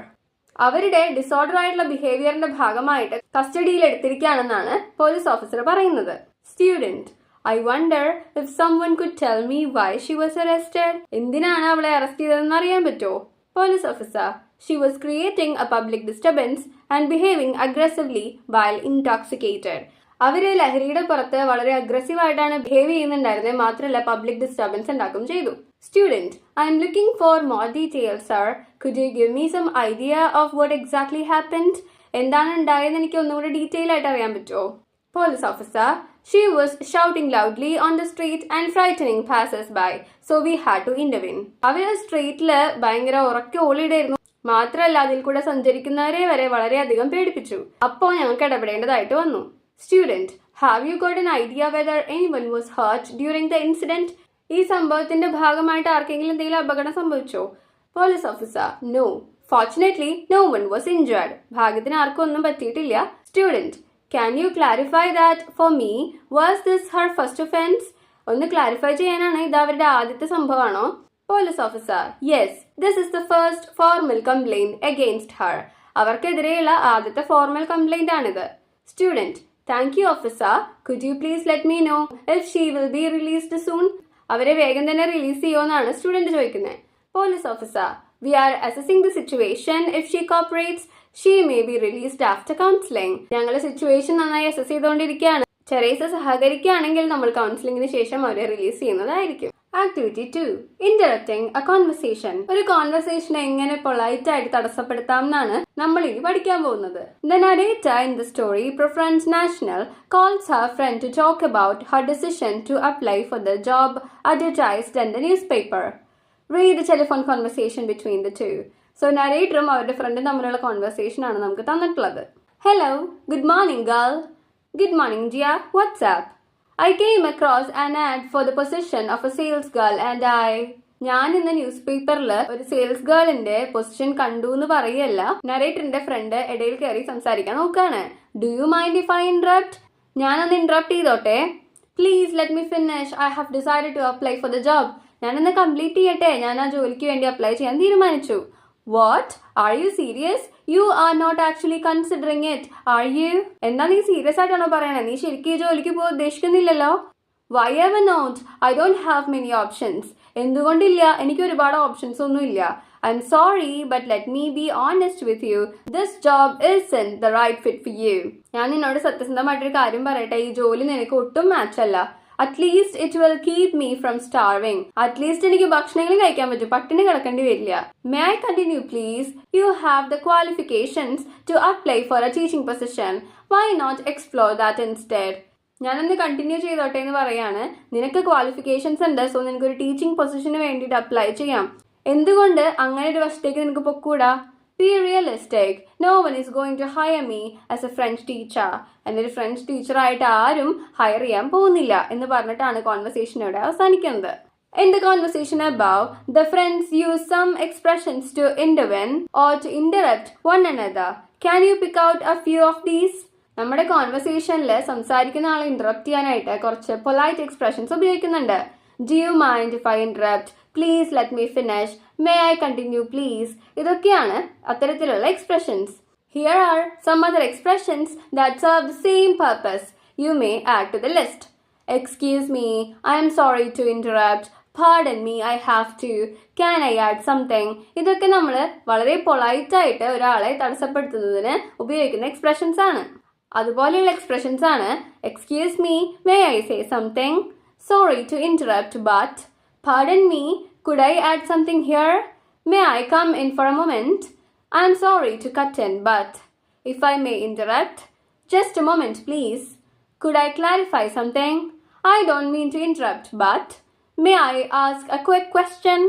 അവരുടെ disorder ആയിട്ടുള്ള ബിഹേവിയറിന്റെ ഭാഗമായിട്ട് കസ്റ്റഡിയിൽ എടുത്തിരിക്കുകയാണെന്നാണ് പോലീസ് ഓഫീസർ പറയുന്നത്. Student: I wonder if someone could tell me why she was arrested. എന്തിനാണ് അവളെ അറസ്റ്റ് ചെയ്തതെന്ന് അറിയാൻ പറ്റുമോ? Police officer: She was creating a public disturbance and behaving aggressively while intoxicated. അവര് ലഹരിയുടെ പുറത്ത് വളരെ അഗ്രസീവായിട്ടാണ് ബിഹേവ് ചെയ്യുന്നുണ്ടായിരുന്നത്, മാത്രമല്ല പബ്ലിക് ഡിസ്റ്റർബൻസ് ഉണ്ടാക്കുകയും ചെയ്തു. Student: I am looking for more details, sir. Could you give me some idea of what exactly happened? എന്താണ് ഉണ്ടായതെന്ന് എനിക്ക് ഒന്നുകൂടി ഡീറ്റെയിൽ ആയിട്ട് അറിയാൻ പറ്റുമോ? Police officer: She was shouting loudly on the street and frightening passers-by, so we had to intervene. അവര് സ്ട്രീറ്റില് ഭയങ്കര ഉറക്കെ ഓളിയിടായിരുന്നു, മാത്രമല്ല അതിൽ കൂടെ സഞ്ചരിക്കുന്നവരെ വരെ വളരെയധികം പേടിപ്പിച്ചു. അപ്പോ ഞങ്ങൾക്ക് ഇടപെടേണ്ടതായിട്ട് വന്നു. Student: Have you got an idea whether anyone was hurt during the incident? ഈ സംഭവത്തിന്റെ ഭാഗമായിട്ട് ആർക്കെങ്കിലും എന്തെങ്കിലും അപകടം സംഭവിച്ചോ? Police officer: No. Fortunately, no one was injured. ഭാഗ്യത്തിന് ആർക്കും ഒന്നും പറ്റിയിട്ടില്ല. Student: Can you clarify that for me? Was this her first offense? ഒന്ന് ക്ലാരിഫൈ ചെയ്യാനാണ്, ഇത് അവരുടെ ആദ്യത്തെ സംഭവമാണോ? Police officer: Yes, this is the first formal complaint against her. അവർക്കെതിരെയുള്ള ആദ്യത്തെ ഫോർമൽ കംപ്ലൈന്റ് ആണിത്. Student: Thank you, officer. Could you please let me know if she will be released soon? അവരെ വേഗം തന്നെ റിലീസ് ചെയ്യുമെന്നാണ് സ്റ്റുഡന്റ് ചോദിക്കുന്നത്. Police officer: We are assessing the situation. If she cooperates, she may be released after counseling. ഞങ്ങൾ situation നന്നായി assess ചെയ്തുകൊണ്ടിരിക്കുകയാണ്. ടെറേസ സഹകരിക്കുകയാണെങ്കിൽ നമ്മൾ കൗൺസിലിംഗിന് ശേഷം അവരെ റിലീസ് ചെയ്യുന്നതായിരിക്കും. Activity 2: Interrupting a conversation. ഒരു കോൺവെർസേഷൻ എങ്ങനെ പൊളൈറ്റ് ആയിട്ട് തടസ്സപ്പെടുത്താം എന്നാണ് നമ്മൾ ഇനി പഠിക്കാൻ പോകുന്നത്. The narrator in the story, Preference National, calls her friend to talk about her decision to apply for the job advertised in the newspaper. Read the telephone conversation between the two. So narratorum അവരുടെ ഫ്രണ്ടും തമ്മിലുള്ള conversation ആണ് നമുക്ക് തന്നിട്ടുള്ളത്. Hello, good morning girl. Good morning dear, what's up? I came across an ad for the position of a sales girl and ഞാൻ ഇന്ന് news പേപ്പറിൽ ഒരു സെയിൽസ് ഗേളിന്റെ പൊസിഷൻ കണ്ടു എന്ന് പറയല്ല. നരേറ്ററിന്റെ ഫ്രണ്ട് ഇടയിൽ കയറി സംസാരിക്കാൻ നോക്കാണ്. Do you mind if I interrupt? ഞാനൊന്ന് ഇന്ററപ്റ്റ് ചെയ്തോട്ടെ? Please let me finish. I have decided to apply for the job. ഞാനൊന്ന് കംപ്ലീറ്റ് ചെയ്യട്ടെ. ഞാൻ ആ ജോലിക്ക് വേണ്ടി അപ്ലൈ ചെയ്യാൻ തീരുമാനിച്ചു. What? Are you serious? You are not actually considering it, are you? എന്താ നീ സീരിയസ് ആയിട്ടാണോ പറയണേ? നീ ശരിക്കും ഈ ജോലിക്ക് പോകാൻ ഉദ്ദേശിക്കുന്നില്ലല്ലോ. Why ever not? I don't have many options. എന്തുകൊണ്ടില്ല? എനിക്ക് ഒരുപാട് ഓപ്ഷൻസ് ഒന്നും ഇല്ല. I'm sorry, but let me be honest with you. This job isn't the right fit for you. ഞാൻ നിന്നോട് സത്യസന്ധമായിട്ടൊരു കാര്യം പറയട്ടെ, ഈ ജോലി നിനക്ക് ഒട്ടും മാച്ച് അല്ല. At least it will keep me from starving. At least എനിക്ക് ഭക്ഷണമെങ്കിലും കഴിക്കാൻ പറ്റും, പട്ടിണി കിടക്കേണ്ടി വരില്ല. May I continue please? You have the qualifications to apply for a teaching position. Why not explore that instead? ഞാനൊന്ന് കണ്ടിന്യൂ ചെയ്തോട്ടെ എന്ന് പറയാണ്. നിനക്ക് ക്വാളിഫിക്കേഷൻസ് ഉണ്ട്, സോ നിനക്കൊരു ടീച്ചിങ് പൊസിഷന് വേണ്ടിയിട്ട് അപ്ലൈ ചെയ്യാം. എന്തുകൊണ്ട് അങ്ങനെ ഒരു വശത്തേക്ക് നിനക്ക് പൊക്കൂടാ? Be realistic. No one is going to hire me as a French teacher. എന്നൊരു ഫ്രഞ്ച് ടീച്ചറായിട്ട് ആരും ഹയർ ചെയ്യാൻ പോകുന്നില്ല എന്ന് പറഞ്ഞിട്ടാണ് കോൺവെർസേഷൻ ഇവിടെ അവസാനിക്കുന്നത്. In the conversation above, the friends use some expressions to intervene or to interrupt one another. Can you pick out a few of these? നമ്മുടെ കോൺവെർസേഷനിൽ സംസാരിക്കുന്ന ആളെ ഇന്ററപ്റ്റ് ചെയ്യാനായിട്ട് കുറച്ച് പൊലൈറ്റ് എക്സ്പ്രഷൻസ് ഉപയോഗിക്കുന്നുണ്ട്. Do you mind if I interrupt? Please let me finish. May I continue please? ഇതൊക്കെയാണ് അത്തരത്തിലുള്ള expressions. Here are some other expressions that serve the same purpose. You may add to the list. Excuse me, I am sorry to interrupt. Pardon me, I have to. Can I add something? ഇതൊക്കെ നമ്മൾ വളരെ polite ആയിട്ട് ഒരാളെ തടസ്സപ്പെടുത്തുന്നതിന് ഉപയോഗിക്കുന്ന expressions ആണ്. അതുപോലെയുള്ള expressions ആണ് excuse me, may I say something, sorry to interrupt but, pardon me, could I add something here, may I come in for a moment, I'm sorry to cut in but, if I may interrupt, just a moment please, could I clarify something, I don't mean to interrupt but, may I ask a quick question.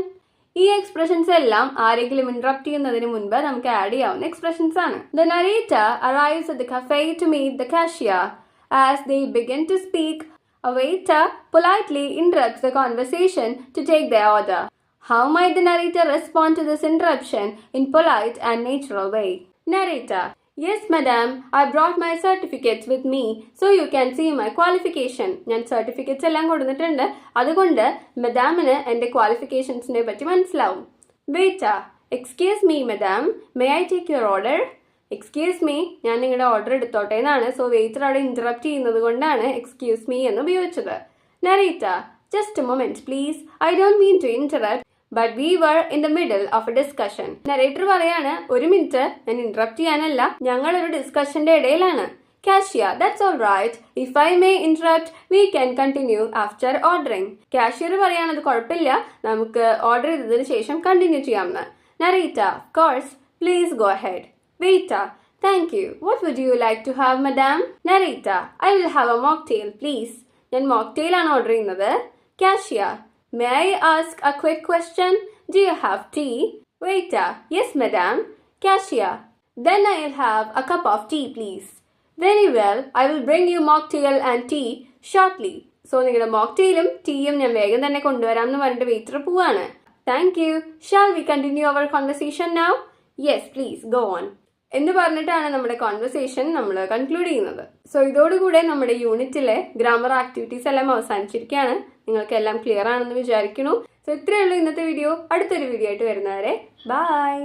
ഈ expressions എല്ലാം ആരെങ്കിലും interrupt ചെയ്യുന്നതിന് മുൻപ് നമുക്ക് add ചെയ്യാവുന്ന expressions ആണ്. The narrator arrives at the cafe to meet the cashier. As they begin to speak, a waiter politely interrupts the conversation to take their order. How might the narrator respond to this interruption in polite and natural way? Narrator: Yes, madam, I brought my certificates with me, so you can see my qualification. ഞാൻ certificates എല്ലാം കൊടുത്തിട്ടുണ്ട്, അതുകൊണ്ട് മദാമിന് എൻ്റെ ക്വാളിഫിക്കേഷൻസിനെ പറ്റി മനസ്സിലാവും. Waiter: excuse me Madam, may I take your order? Excuse me, ഞാൻ നിങ്ങളുടെ order എടുത്തോട്ടെ എന്നാണ്. സോ വെയിറ്റർ അവിടെ ഇന്ററപ്റ്റ് ചെയ്യുന്നത് കൊണ്ടാണ് എക്സ്ക്യൂസ് മീ എന്ന് ഉപയോഗിച്ചത്. Narrator: just a moment please, I don't mean to interrupt, but we were in the middle of a discussion. Narrator പറയാണ്, ഒരു മിനിറ്റ്, ഞാൻ ഇന്ററപ്റ്റ് ചെയ്യാനല്ല, ഞങ്ങളൊരു ഡിസ്കഷന്റെ ഇടയിലാണ്. Cashier: That's all right. If I may interrupt, we can continue after ordering. Cashier പറയാണ്, അത് കുഴപ്പമില്ല, നമുക്ക് order ചെയ്തതിന് ശേഷം കണ്ടിന്യൂ ചെയ്യാമെന്ന്. Narrator: Of course, please go ahead. Waiter: Thank you. What would you like to have, madam? Narrator: I will have a mocktail, please. ഞാൻ mocktail ആണ് order ചെയ്യുന്നത്. Cashier: May I ask a quick question? Do you have tea? Waiter: Yes, madam. Cashier: Then I'll have a cup of tea, please. Very well, I will bring you mocktail and tea shortly. So നിങ്ങളുടെ മോക്ടെയിലും ടീയും ഞാൻ വേഗം തന്നെ കൊണ്ടുവരാം എന്ന് പറഞ്ഞിട്ട് waiter പോവാണ്. Thank you. Shall we continue our conversation now? Yes, please, go on. എന്ന് പറഞ്ഞിട്ടാണ് നമ്മുടെ കോൺവെർസേഷൻ നമ്മൾ കൺക്ലൂഡ് ചെയ്യുന്നത്. സോ ഇതോടുകൂടെ നമ്മുടെ യൂണിറ്റിലെ ഗ്രാമർ ആക്ടിവിറ്റീസ് എല്ലാം അവസാനിച്ചിരിക്കുകയാണ്. നിങ്ങൾക്ക് എല്ലാം ക്ലിയർ ആണെന്ന് വിചാരിക്കുന്നു. സോ ഇത്രയേ ഉള്ളൂ ഇന്നത്തെ വീഡിയോ. അടുത്തൊരു വീഡിയോ ആയിട്ട് വരുന്നവരെ ബൈ.